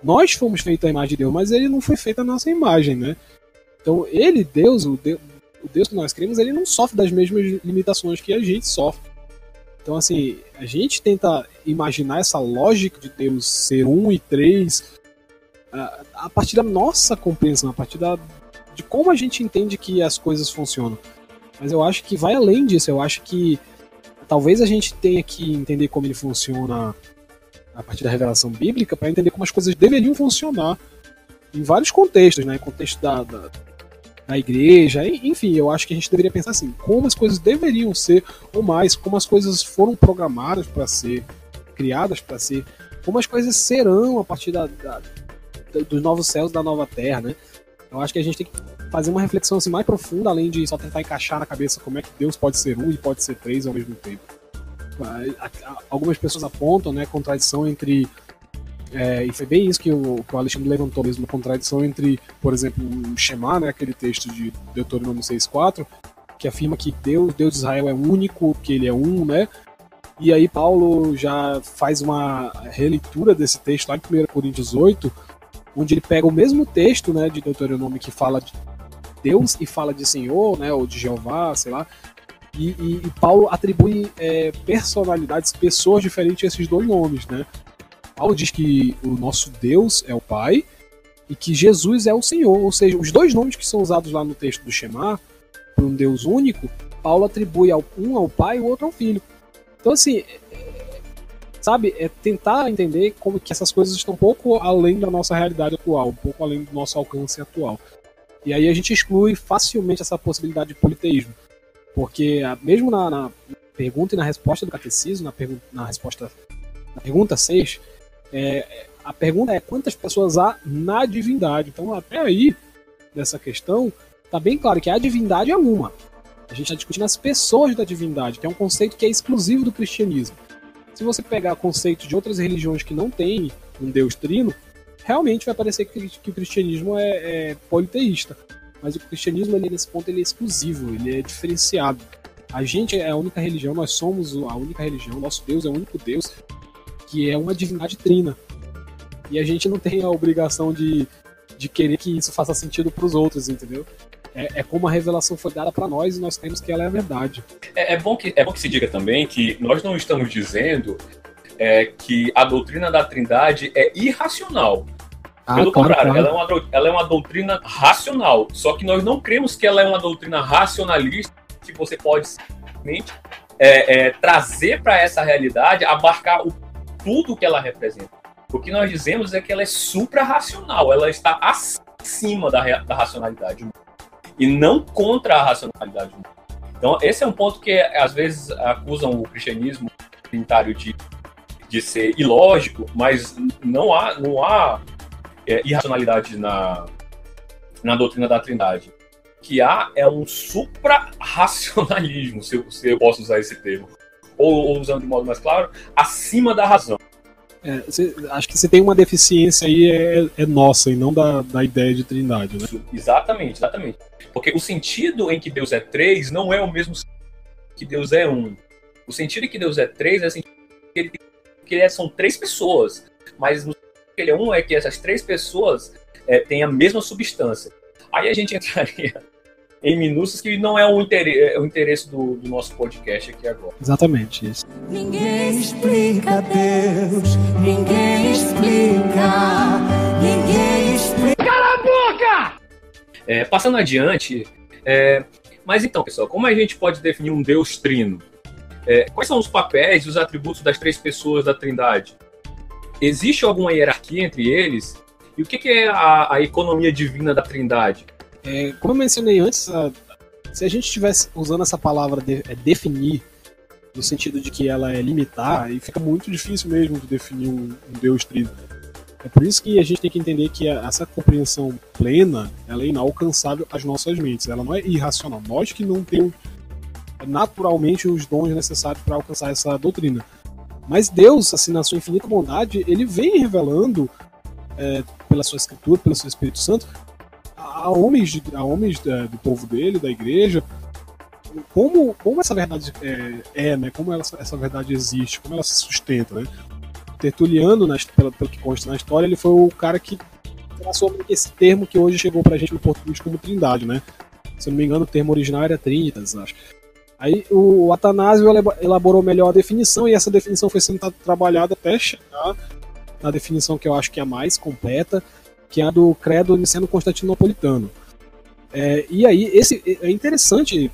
Speaker 5: nós fomos feitos à imagem de Deus, mas ele não foi feito à nossa imagem, né? Então, Deus, o Deus que nós cremos, ele não sofre das mesmas limitações que a gente sofre. Então, assim, a gente tenta imaginar essa lógica de Deus ser 1 e 3 a partir da nossa compreensão, a partir de como a gente entende que as coisas funcionam. Mas eu acho que vai além disso. Eu acho que talvez a gente tenha que entender como ele funciona a partir da revelação bíblica para entender como as coisas deveriam funcionar em vários contextos, né? Em contexto da igreja, enfim, eu acho que a gente deveria pensar assim, como as coisas deveriam ser, ou mais, como as coisas foram programadas para ser, criadas para ser, como as coisas serão a partir dos novos céus, da nova terra, né? Eu acho que a gente tem que fazer uma reflexão assim, mais profunda, além de só tentar encaixar na cabeça como é que Deus pode ser 1 e pode ser 3 ao mesmo tempo. Algumas pessoas apontam, né, contradição entre e foi bem isso que o Alexandre levantou mesmo, a contradição entre, por exemplo, o Shema, né, aquele texto de Deuteronômio 6,4, que afirma que Deus de Israel é único, que ele é um, né? E aí Paulo já faz uma releitura desse texto lá em 1 Coríntios 8, onde ele pega o mesmo texto, né, de Deuteronômio que fala Deus e fala de Senhor, né, ou de Jeová, sei lá. E Paulo atribui personalidades, pessoas diferentes a esses dois nomes, né? Paulo diz que o nosso Deus é o Pai e que Jesus é o Senhor, ou seja, os dois nomes que são usados lá no texto do Shema, por um Deus único, Paulo atribui um ao Pai e o outro ao Filho. Então, assim, sabe, é tentar entender como que essas coisas estão um pouco além da nossa realidade atual, um pouco além do nosso alcance atual. E aí a gente exclui facilmente essa possibilidade de politeísmo. Porque mesmo na pergunta e na resposta do catecismo, na pergunta 6, a pergunta é quantas pessoas há na divindade. Então, até aí, dessa questão, está bem claro que a divindade é uma. A gente está discutindo as pessoas da divindade, que é um conceito que é exclusivo do cristianismo. Se você pegar conceito de outras religiões que não têm um Deus trino, realmente vai parecer que o cristianismo é politeísta. Mas o cristianismo, nesse ponto, ele é exclusivo, ele é diferenciado. A gente é a única religião, nós somos a única religião, nosso Deus é o único Deus, que é uma divindade trina. E a gente não tem a obrigação de querer que isso faça sentido para os outros, entendeu? É como a revelação foi dada para nós e nós temos que ela é a verdade.
Speaker 2: É bom que se diga também que nós não estamos dizendo que a doutrina da Trindade é irracional. Pelo contrário, claro. Ela é uma doutrina racional, só que nós não cremos que ela é uma doutrina racionalista que você pode simplesmente trazer para essa realidade, abarcar tudo que ela representa. O que nós dizemos é que ela é supra-racional, ela está acima da racionalidade humana e não contra a racionalidade humana. Então, esse é um ponto que às vezes acusam o cristianismo trinitário de ser ilógico, mas não há irracionalidade na doutrina da Trindade. O que há é um supra-racionalismo, se eu posso usar esse termo. Ou usando de modo mais claro, acima da razão.
Speaker 5: Acho que você tem uma deficiência aí é nossa e não da ideia de Trindade, né?
Speaker 2: Exatamente. Porque o sentido em que Deus é três não é o mesmo que Deus é um. O sentido em que Deus é três é o sentido que são três pessoas, mas no que ele é um é que essas três pessoas têm a mesma substância. Aí a gente entraria em minúcias que não é o interesse do nosso podcast aqui agora.
Speaker 5: Exatamente isso.
Speaker 6: Ninguém explica Deus, ninguém explica, ninguém explica. Cala a boca!
Speaker 2: Passando adiante, mas então, pessoal, como a gente pode definir um Deus trino? Quais são os papéis e os atributos das três pessoas da Trindade? Existe alguma hierarquia entre eles? E o que é a economia divina da Trindade?
Speaker 5: Como eu mencionei antes, se a gente estivesse usando essa palavra definir, no sentido de que ela é limitar, aí fica muito difícil mesmo de definir um Deus trino. É por isso que a gente tem que entender que essa compreensão plena, ela é inalcançável às nossas mentes, ela não é irracional. Nós que não temos naturalmente os dons necessários para alcançar essa doutrina. Mas Deus, assim, na sua infinita bondade, ele vem revelando pela sua escritura, pelo seu Espírito Santo, a homens do povo dele, da igreja, como essa verdade né? Como essa verdade existe, como ela se sustenta, né? Tertuliano, pelo que consta na história, ele foi o cara que traçou esse termo que hoje chegou pra gente no português como Trindade, né? Se eu não me engano, o termo original era Trinitas, acho. Aí o Atanásio elaborou melhor a definição, e essa definição foi sendo trabalhada até chegar na definição que eu acho que é a mais completa, que é a do credo niceno-constantinopolitano. E aí, é interessante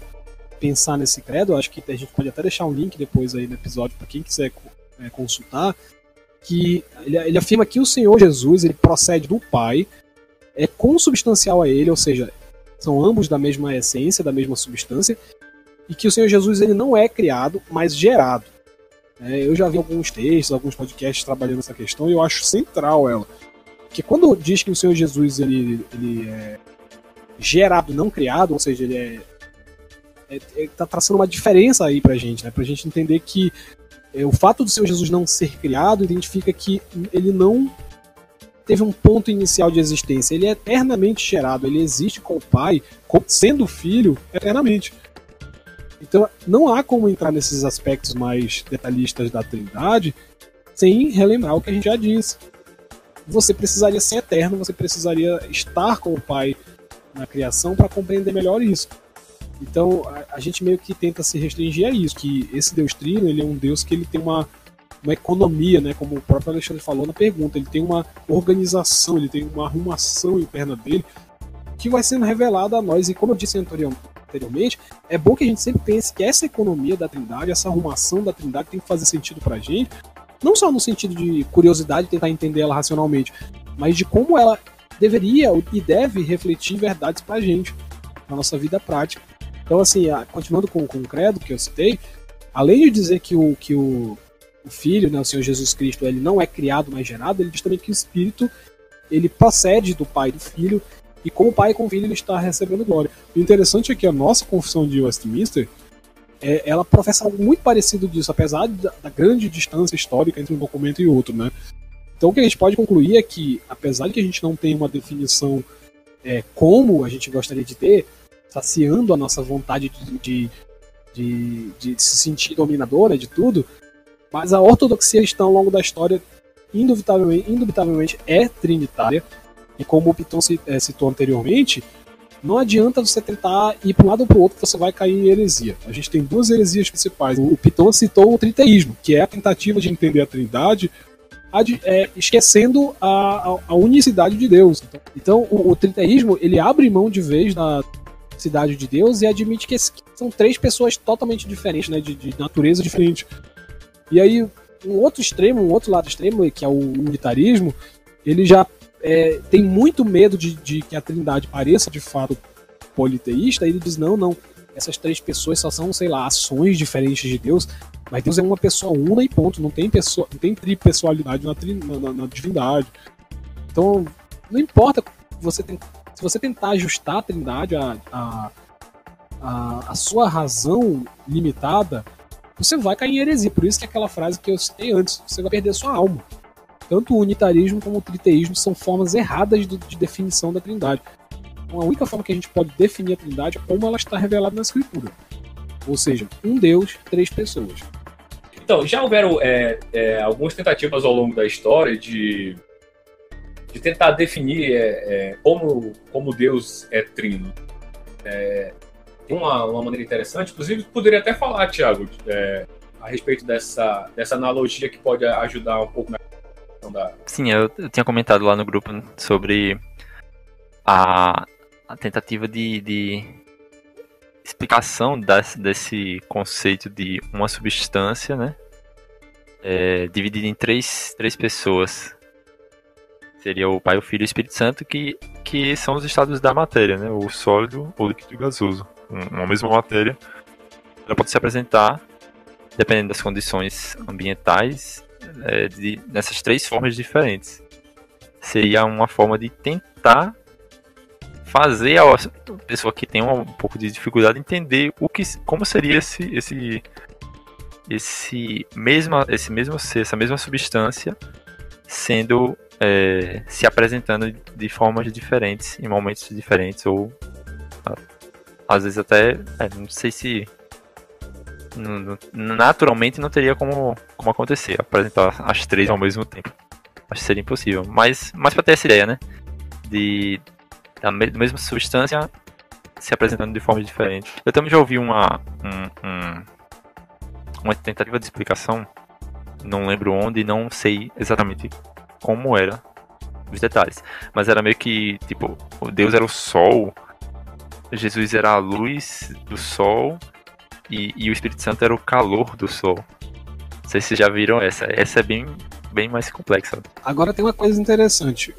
Speaker 5: pensar nesse credo, acho que a gente pode até deixar um link depois aí no episódio para quem quiser consultar, que ele afirma que o Senhor Jesus ele procede do Pai, é consubstancial a ele, ou seja, são ambos da mesma essência, da mesma substância, e que o Senhor Jesus ele não é criado, mas gerado. Eu já vi alguns textos, alguns podcasts trabalhando essa questão, e eu acho central ela. Porque quando diz que o Senhor Jesus ele é gerado, não criado, ou seja, ele tá traçando uma diferença aí pra gente, né? Pra gente entender que o fato do Senhor Jesus não ser criado identifica que ele não teve um ponto inicial de existência. Ele é eternamente gerado, ele existe com o Pai, sendo filho, eternamente. Então, não há como entrar nesses aspectos mais detalhistas da Trindade sem relembrar o que a gente já disse. Você precisaria ser eterno, você precisaria estar com o Pai na criação para compreender melhor isso. Então, a gente meio que tenta se restringir a isso, que esse Deus Trino, ele é um Deus que ele tem uma economia, né, como o próprio Alexandre falou na pergunta, ele tem uma organização, ele tem uma arrumação interna dele, que vai sendo revelada a nós, e como eu disse anteriormente, é bom que a gente sempre pense que essa economia da Trindade, essa arrumação da Trindade tem que fazer sentido pra gente, não só no sentido de curiosidade, tentar entender ela racionalmente, mas de como ela deveria e deve refletir verdades pra gente, na nossa vida prática. Então, assim, continuando com o credo que eu citei, além de dizer que o Filho, né, o Senhor Jesus Cristo, ele não é criado, mas gerado, ele diz também que o Espírito, ele procede do Pai e do Filho, e como Pai e como Filho ele está recebendo glória. O interessante é que a nossa confissão de Westminster, ela professa algo muito parecido disso, apesar da grande distância histórica entre um documento e outro, né? Então o que a gente pode concluir é que, apesar de que a gente não tenha uma definição como a gente gostaria de ter, saciando a nossa vontade de se sentir dominadora de tudo, mas a ortodoxia cristã ao longo da história indubitavelmente é trinitária, e como o Piton citou anteriormente, não adianta você tentar ir para um lado ou para o outro que você vai cair em heresia. A gente tem duas heresias principais. O Piton citou o triteísmo, que é a tentativa de entender a Trindade esquecendo a unicidade de Deus. Então o triteísmo, ele abre mão de vez da cidade de Deus e admite que são três pessoas totalmente diferentes, né, de natureza diferente. E aí, um outro lado extremo, que é o unitarismo, ele já tem muito medo de que a Trindade pareça de fato politeísta, e ele diz, não, essas três pessoas só são, sei lá, ações diferentes de Deus, mas Deus é uma pessoa una e ponto, não tem tripessoalidade na divindade. Então, não importa, se você tentar ajustar a Trindade a sua razão limitada, você vai cair em heresia. Por isso que aquela frase que eu citei antes, você vai perder sua alma. Tanto o unitarismo como o triteísmo são formas erradas de definição da Trindade. Então, a única forma que a gente pode definir a Trindade é como ela está revelada na Escritura. Ou seja, um Deus, três pessoas.
Speaker 2: Então, já houveram algumas tentativas ao longo da história de tentar definir como Deus é trino. Tem uma maneira interessante, inclusive poderia até falar, Thiago, a respeito dessa analogia que pode ajudar um pouco na questão da...
Speaker 4: Sim, eu tinha comentado lá no grupo sobre a tentativa de explicação desse conceito de uma substância, né, dividida em três pessoas. Seria o Pai, o Filho e o Espírito Santo, que são os estados da matéria, né, o sólido, o líquido e o gasoso. Uma mesma matéria, ela pode se apresentar, dependendo das condições ambientais, nessas três formas diferentes. Seria uma forma de tentar fazer a pessoa que tem um pouco de dificuldade entender como seria esse mesmo ser, essa mesma substância sendo se apresentando de formas diferentes, em momentos diferentes, ou às vezes até, não sei se naturalmente não teria como acontecer, apresentar as três ao mesmo tempo. Acho que seria impossível, mas para ter essa ideia, né, da mesma substância se apresentando de formas diferentes. Eu também já ouvi uma tentativa de explicação, não lembro onde, não sei exatamente como era os detalhes, mas era meio que, tipo, Deus era o Sol, Jesus era a luz do Sol e o Espírito Santo era o calor do Sol. Não sei se vocês já viram essa é bem mais complexa.
Speaker 5: Agora tem uma coisa interessante,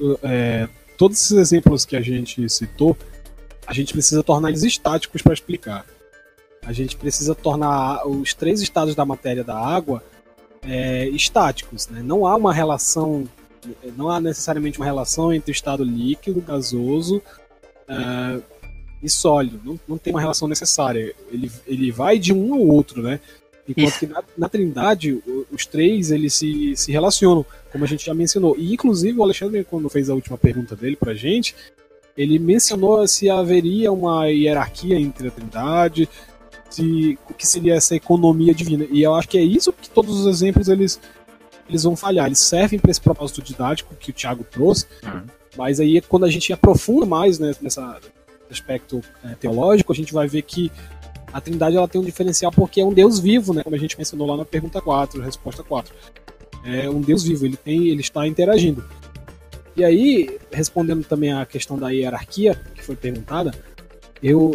Speaker 5: todos esses exemplos que a gente citou, a gente precisa tornar eles estáticos para explicar. A gente precisa tornar os três estados da matéria da água estáticos, né? Não há necessariamente uma relação entre o estado líquido, gasoso e sólido. Não tem uma relação necessária. Ele vai de um ao outro, né? Enquanto que na Trindade, os três eles se relacionam, como a gente já mencionou. E inclusive o Alexandre, quando fez a última pergunta dele pra gente, ele mencionou se haveria uma hierarquia entre a Trindade, o que seria essa economia divina. E eu acho que é isso que todos os exemplos eles vão falhar. Eles servem para esse propósito didático que o Thiago trouxe, mas aí quando a gente aprofunda mais, né, aspecto teológico, a gente vai ver que a Trindade ela tem um diferencial porque é um Deus vivo, né? Como a gente mencionou lá na pergunta 4, resposta 4. É um Deus vivo, ele está interagindo. E aí, respondendo também a questão da hierarquia que foi perguntada, eu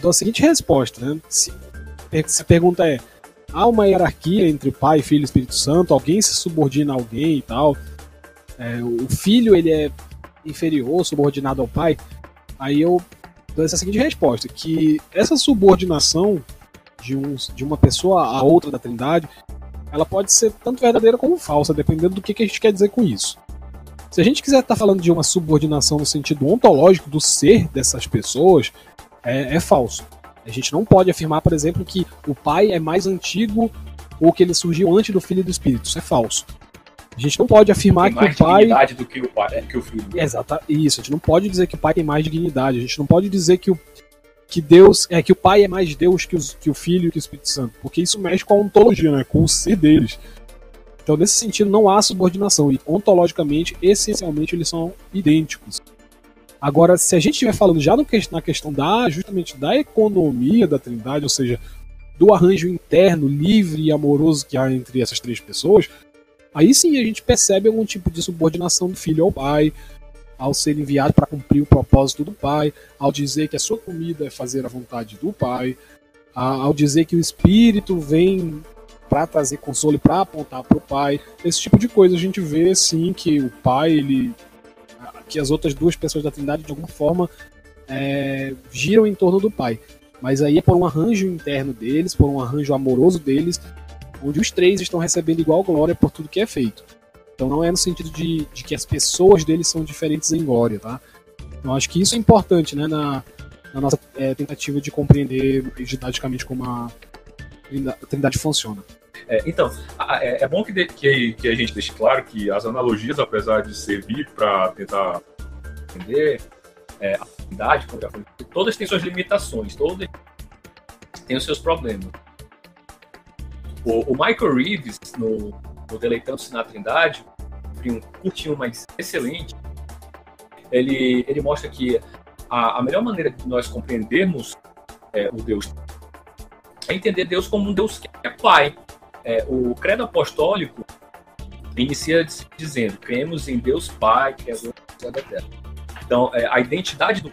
Speaker 5: dou a seguinte resposta, né? Se a pergunta é: há uma hierarquia entre Pai, Filho e Espírito Santo? Alguém se subordina a alguém e tal? O filho ele é inferior, subordinado ao pai? Aí eu dou essa seguinte resposta, que essa subordinação de uma pessoa a outra da Trindade, ela pode ser tanto verdadeira como falsa, dependendo do que a gente quer dizer com isso. Se a gente quiser estar falando de uma subordinação no sentido ontológico do ser dessas pessoas, é falso. A gente não pode afirmar, por exemplo, que o pai é mais antigo ou que ele surgiu antes do filho e do espírito. Isso é falso. A gente não pode afirmar que o pai...
Speaker 2: Tem mais dignidade do que o pai, que o filho.
Speaker 5: Exato, isso. A gente não pode dizer que o pai tem mais dignidade. A gente não pode dizer que Deus que o pai é mais Deus que o filho e que o Espírito Santo, porque isso mexe com a ontologia, né? Com o ser deles. Então, nesse sentido, não há subordinação. E ontologicamente, essencialmente, eles são idênticos. Agora, se a gente estiver falando já na questão justamente da economia da Trindade, ou seja, do arranjo interno, livre e amoroso que há entre essas três pessoas, aí sim a gente percebe algum tipo de subordinação do filho ao pai, ao ser enviado para cumprir o propósito do pai, ao dizer que a sua comida é fazer a vontade do pai, ao dizer que o Espírito vem para trazer consolo e para apontar para o pai. Esse tipo de coisa a gente vê sim que o pai, que as outras duas pessoas da Trindade de alguma forma giram em torno do pai. Mas aí é por um arranjo interno deles, por um arranjo amoroso deles, onde os três estão recebendo igual glória por tudo que é feito. Então não é no sentido de que as pessoas deles são diferentes em glória, tá? Então acho que isso é importante, né, na nossa tentativa de compreender didaticamente como a Trindade funciona.
Speaker 2: Então, é bom que a gente deixe claro que as analogias, apesar de servir para tentar entender a Trindade, todas têm suas limitações, todas têm os seus problemas. O Michael Reeves, no Deleitando-se na Trindade, um curtinho, mas excelente, ele mostra que a melhor maneira de nós compreendermos o Deus é entender Deus como um Deus que é Pai. O credo apostólico inicia dizendo: cremos em Deus Pai, Criador do céu e da terra. Então, a identidade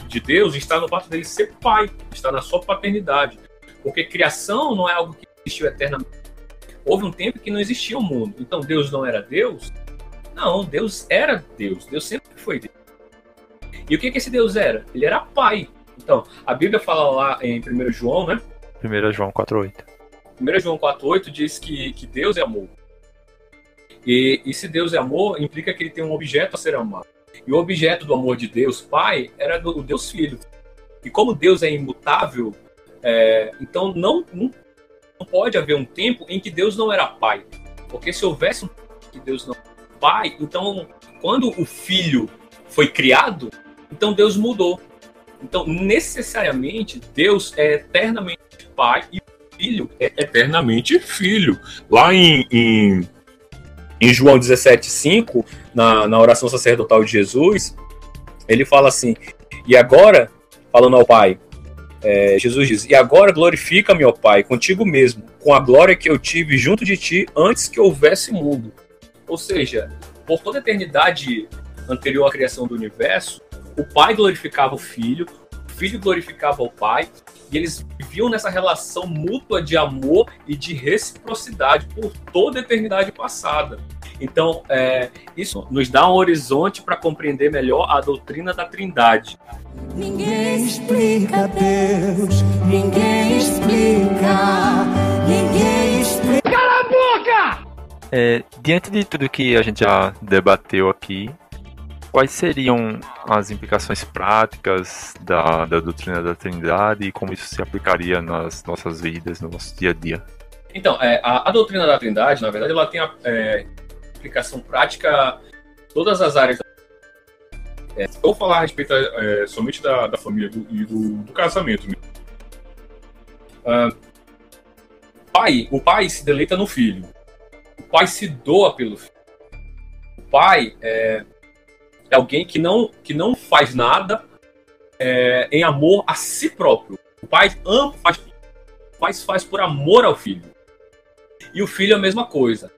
Speaker 2: de Deus está no fato dele ser Pai, está na sua paternidade. Porque criação não é algo que existiu eternamente. Houve um tempo que não existia o mundo. Então, Deus não era Deus? Não, Deus era Deus. Deus sempre foi Deus. E o que esse Deus era? Ele era Pai. Então, a Bíblia fala lá em 1 João, né?
Speaker 4: 1 João 4,8.
Speaker 2: 1 João 4,8 diz que Deus é amor. E se Deus é amor, implica que ele tem um objeto a ser amado. E o objeto do amor de Deus, Pai, era o Deus Filho. E como Deus é imutável, então não pode haver um tempo em que Deus não era Pai. Porque se houvesse um tempo em que Deus não era Pai, então quando o Filho foi criado, então Deus mudou. Então, necessariamente, Deus é eternamente Pai e o Filho é eternamente Filho. Lá em João 17,5, na oração sacerdotal de Jesus, ele fala assim: e agora, falando ao Pai, Jesus diz: e agora glorifica-me, ó Pai, contigo mesmo, com a glória que eu tive junto de ti antes que houvesse mundo. Ou seja, por toda a eternidade anterior à criação do universo, o Pai glorificava o Filho glorificava o Pai, e eles viviam nessa relação mútua de amor e de reciprocidade por toda a eternidade passada. Então, isso nos dá um horizonte para compreender melhor a doutrina da Trindade.
Speaker 6: Ninguém explica Deus, ninguém explica, ninguém explica. Cala a boca!
Speaker 4: Diante de tudo que a gente já debateu aqui, quais seriam as implicações práticas da doutrina da Trindade e como isso se aplicaria nas nossas vidas, no nosso dia a dia?
Speaker 2: Então, a doutrina da Trindade, na verdade, ela tem aplicação prática em todas as áreas. Eu vou falar a respeito somente da família e do casamento. O pai se deleita no filho. O pai se doa pelo filho. O pai é alguém que não faz nada em amor a si próprio. O pai ama, faz por amor ao filho. E o filho é a mesma coisa.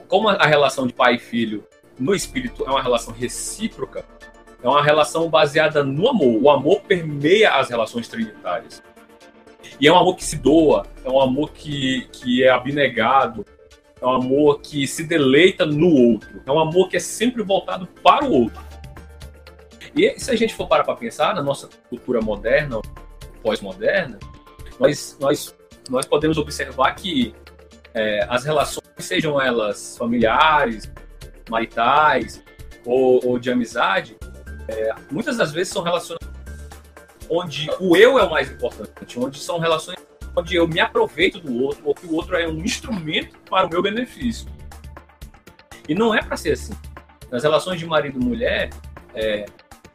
Speaker 2: Como a relação de pai e filho no espírito é uma relação recíproca, é uma relação baseada no amor. O amor permeia as relações trinitárias. E é um amor que se doa, é um amor que é abnegado, é um amor que se deleita no outro, é um amor que é sempre voltado para o outro. E se a gente for parar para pensar na nossa cultura moderna, pós-moderna, nós podemos observar que as relações, sejam elas familiares, maritais ou de amizade, muitas das vezes são relações onde o eu é o mais importante, onde são relações onde eu me aproveito do outro, ou que o outro é um instrumento para o meu benefício. E não é para ser assim. Nas relações de marido e mulher,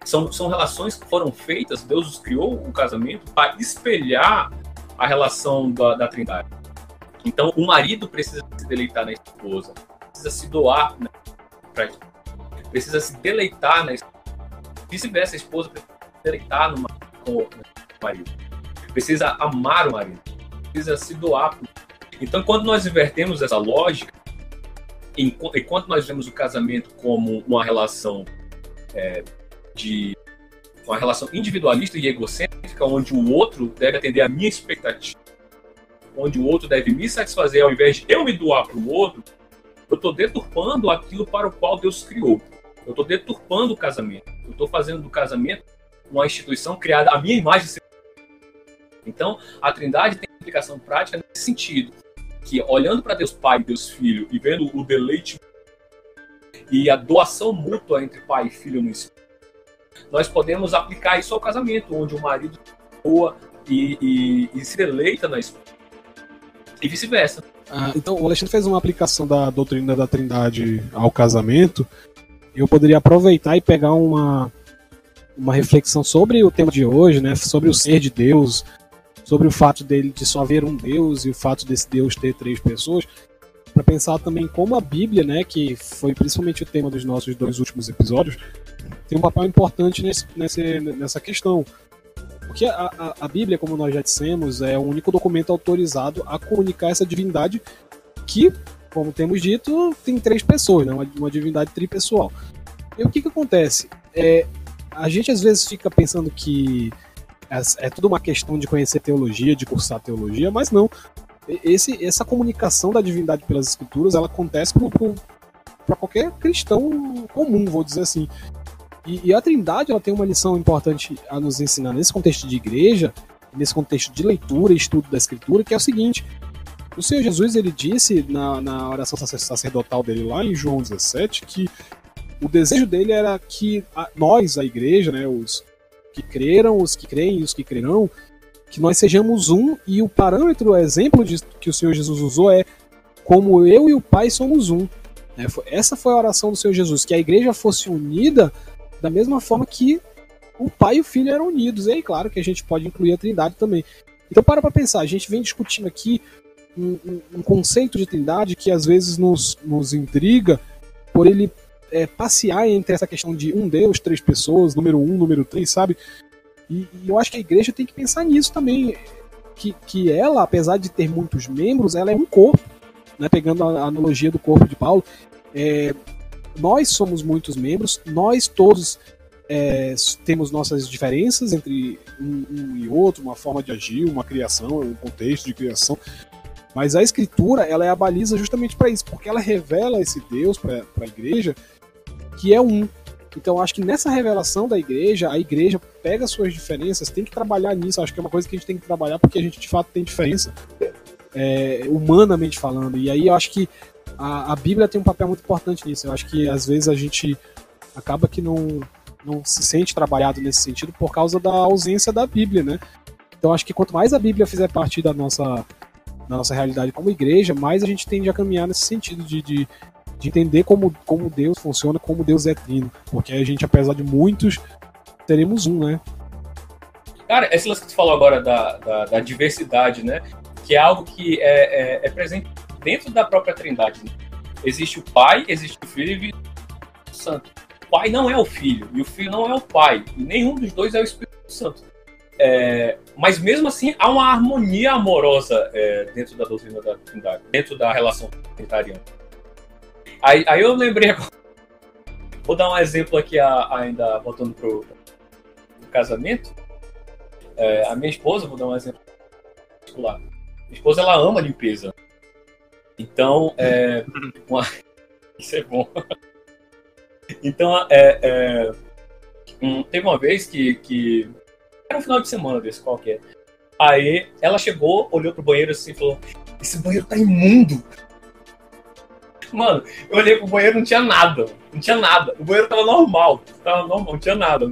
Speaker 2: são relações que foram feitas, Deus os criou, o casamento, para espelhar a relação da Trindade. Então, o marido precisa se deleitar na esposa, precisa se doar precisa se deleitar na esposa. Vice-versa, a esposa precisa se deleitar no marido. Precisa amar o marido. Precisa se doar. Então, quando nós invertemos essa lógica, enquanto nós vemos o casamento como uma relação uma relação individualista e egocêntrica, onde o outro deve atender a minha expectativa, onde o outro deve me satisfazer ao invés de eu me doar para o outro, eu estou deturpando aquilo para o qual Deus criou. Eu estou deturpando o casamento. Eu estou fazendo do casamento uma instituição criada à minha imagem. Então, a Trindade tem aplicação prática nesse sentido, que olhando para Deus Pai e Deus Filho e vendo o deleite e a doação mútua entre pai e filho no espírito, nós podemos aplicar isso ao casamento, onde o marido doa e se deleita na esposa. E vice-versa.
Speaker 5: Então, o Alexandre fez uma aplicação da doutrina da Trindade ao casamento. Eu poderia aproveitar e pegar uma reflexão sobre o tema de hoje, né? Sobre o ser de Deus, sobre o fato de só haver um Deus e o fato desse Deus ter 3 pessoas, para pensar também como a Bíblia, né, que foi principalmente o tema dos nossos 2 últimos episódios, tem um papel importante nessa questão. Porque a Bíblia, como nós já dissemos, é o único documento autorizado a comunicar essa divindade que, como temos dito, tem 3 pessoas, né? Uma divindade tripessoal. E o que acontece? A gente às vezes fica pensando que é tudo uma questão de conhecer teologia, de cursar teologia, mas não. Essa comunicação da divindade pelas escrituras, ela acontece para qualquer cristão comum, vou dizer assim. E a Trindade, ela tem uma lição importante a nos ensinar nesse contexto de igreja, nesse contexto de leitura e estudo da Escritura, que é o seguinte: o Senhor Jesus, ele disse na oração sacerdotal dele lá em João 17, que o desejo dele era que nós, a igreja, né, os que creram, os que creem e os que crerão, que nós sejamos um, e o parâmetro, o exemplo que o Senhor Jesus usou é como eu e o Pai somos um. Essa foi a oração do Senhor Jesus, que a igreja fosse unida da mesma forma que o Pai e o Filho eram unidos. E aí, claro que a gente pode incluir a Trindade também. Então, para pensar, a gente vem discutindo aqui um conceito de Trindade que às vezes nos intriga por ele passear entre essa questão de um Deus, 3 pessoas, número 1, número 3, sabe? E eu acho que a igreja tem que pensar nisso também, que ela, apesar de ter muitos membros, ela é um corpo, né? Pegando a analogia do corpo de Paulo, nós somos muitos membros, nós todos temos nossas diferenças entre um e outro, uma forma de agir, uma criação, um contexto de criação, mas a Escritura, ela é a baliza justamente para isso, porque ela revela esse Deus para a igreja, que é um. Então acho que nessa revelação da igreja, a igreja pega suas diferenças, tem que trabalhar nisso. Acho que é uma coisa que a gente tem que trabalhar, porque a gente de fato tem diferença, humanamente falando. E aí eu acho que a Bíblia tem um papel muito importante nisso. Eu acho que às vezes a gente acaba que não se sente trabalhado nesse sentido por causa da ausência da Bíblia, né? Então acho que quanto mais a Bíblia fizer parte da nossa realidade como igreja, mais a gente tende a caminhar nesse sentido de entender como Deus funciona, como Deus é trino. Porque a gente, apesar de muitos, teremos um, né?
Speaker 2: Cara, esse lance que tu falou agora da diversidade, né? Que é algo que é presente dentro da própria Trindade. Né? Existe o Pai, existe o Filho e o Santo. O Pai não é o Filho, e o Filho não é o Pai. E nenhum dos dois é o Espírito Santo. Mas mesmo assim, há uma harmonia amorosa dentro da doutrina da Trindade, dentro da relação trinitariana. Aí eu lembrei agora. Vou dar um exemplo aqui, ainda voltando pro casamento. A minha esposa, vou dar um exemplo particular. Minha esposa, ela ama limpeza. Então, isso é bom. Então, teve uma vez que era um final de semana desse qualquer. Aí ela chegou, olhou pro banheiro assim e falou: esse banheiro tá imundo. Mano, eu olhei pro banheiro, não tinha nada. Não tinha nada. O banheiro tava normal. Não tinha nada.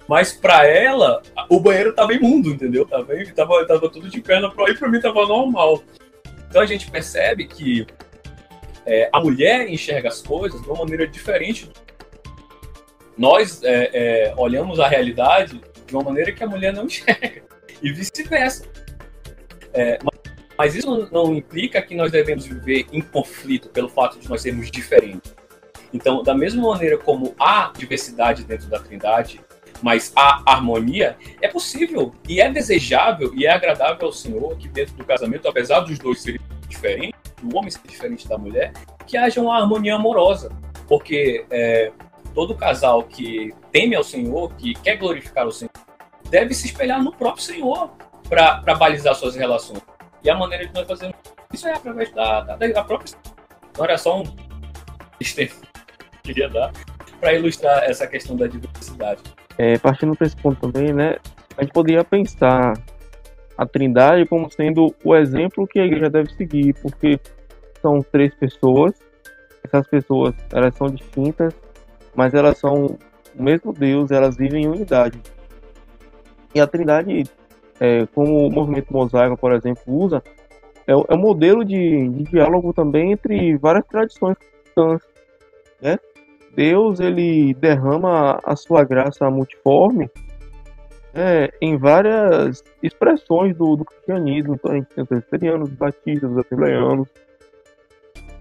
Speaker 2: Mas pra ela, o banheiro tava imundo, entendeu? Tava tudo de perna pro aí, pra mim tava normal. Então a gente percebe que a mulher enxerga as coisas de uma maneira diferente. Nós olhamos a realidade de uma maneira que a mulher não enxerga. E vice-versa. Mas isso não implica que nós devemos viver em conflito pelo fato de nós sermos diferentes. Então, da mesma maneira como há diversidade dentro da Trindade, mas há harmonia, é possível e é desejável e é agradável ao Senhor que dentro do casamento, apesar dos dois serem diferentes, do homem ser diferente da mulher, que haja uma harmonia amorosa. Porque todo casal que teme ao Senhor, que quer glorificar o Senhor, deve se espelhar no próprio Senhor para balizar suas relações. E a maneira de nós fazermos isso é através da própria. Então era só um exemplo que eu queria dar para ilustrar essa questão da diversidade.
Speaker 3: Partindo para esse ponto também, né, a gente poderia pensar a Trindade como sendo o exemplo que a igreja deve seguir, porque são 3 pessoas, essas pessoas elas são distintas, mas elas são o mesmo Deus, elas vivem em unidade. E a Trindade, como o movimento mosaico, por exemplo, usa, é um modelo de diálogo também entre várias tradições cristãs, né? Deus, ele derrama a sua graça multiforme em várias expressões do cristianismo. Então a gente tem os presbiterianos, os batistas, os assembleianos.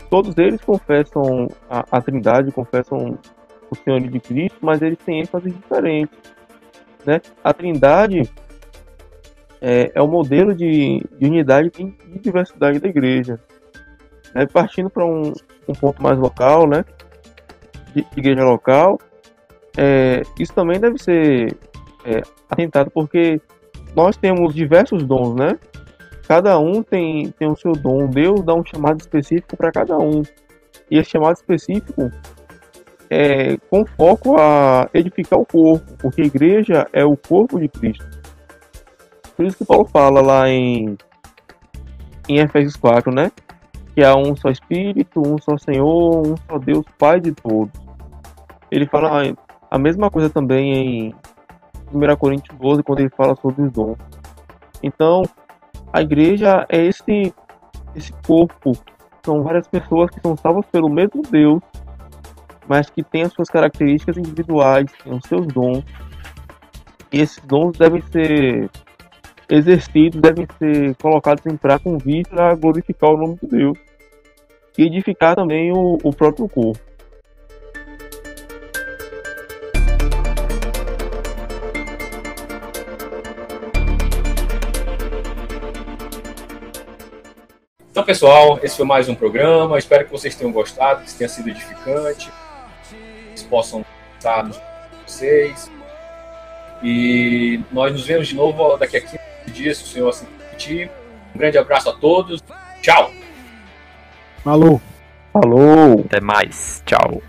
Speaker 3: Todos eles confessam a Trindade, confessam o Senhorio de Cristo, mas eles têm ênfase diferente, né? A Trindade é o modelo de unidade e de diversidade da igreja. Partindo para um ponto mais local, né? De igreja local, isso também deve ser atentado, porque nós temos diversos dons, né? Cada um tem o seu dom. Deus dá um chamado específico para cada um, e esse chamado específico com foco a edificar o corpo, porque a igreja é o corpo de Cristo. Por isso que Paulo fala lá em Efésios 4, né? Que há um só Espírito, um só Senhor, um só Deus, Pai de todos. Ele fala a mesma coisa também em 1 Coríntios 12, quando ele fala sobre os dons. Então, a igreja é esse corpo. São várias pessoas que são salvas pelo mesmo Deus, mas que têm as suas características individuais, têm os seus dons. E esses dons devem ser exercidos, devem ser colocados em prática com vista a glorificar o nome de Deus e edificar também o próprio corpo.
Speaker 2: Então, pessoal, esse foi mais um programa. Espero que vocês tenham gostado, que tenha sido edificante, que vocês possam estar nos vocês. E nós nos vemos de novo daqui a 15 dias, se o Senhor assim permitir. Um grande abraço a todos. Tchau!
Speaker 5: Falou!
Speaker 3: Falou!
Speaker 4: Até mais. Tchau.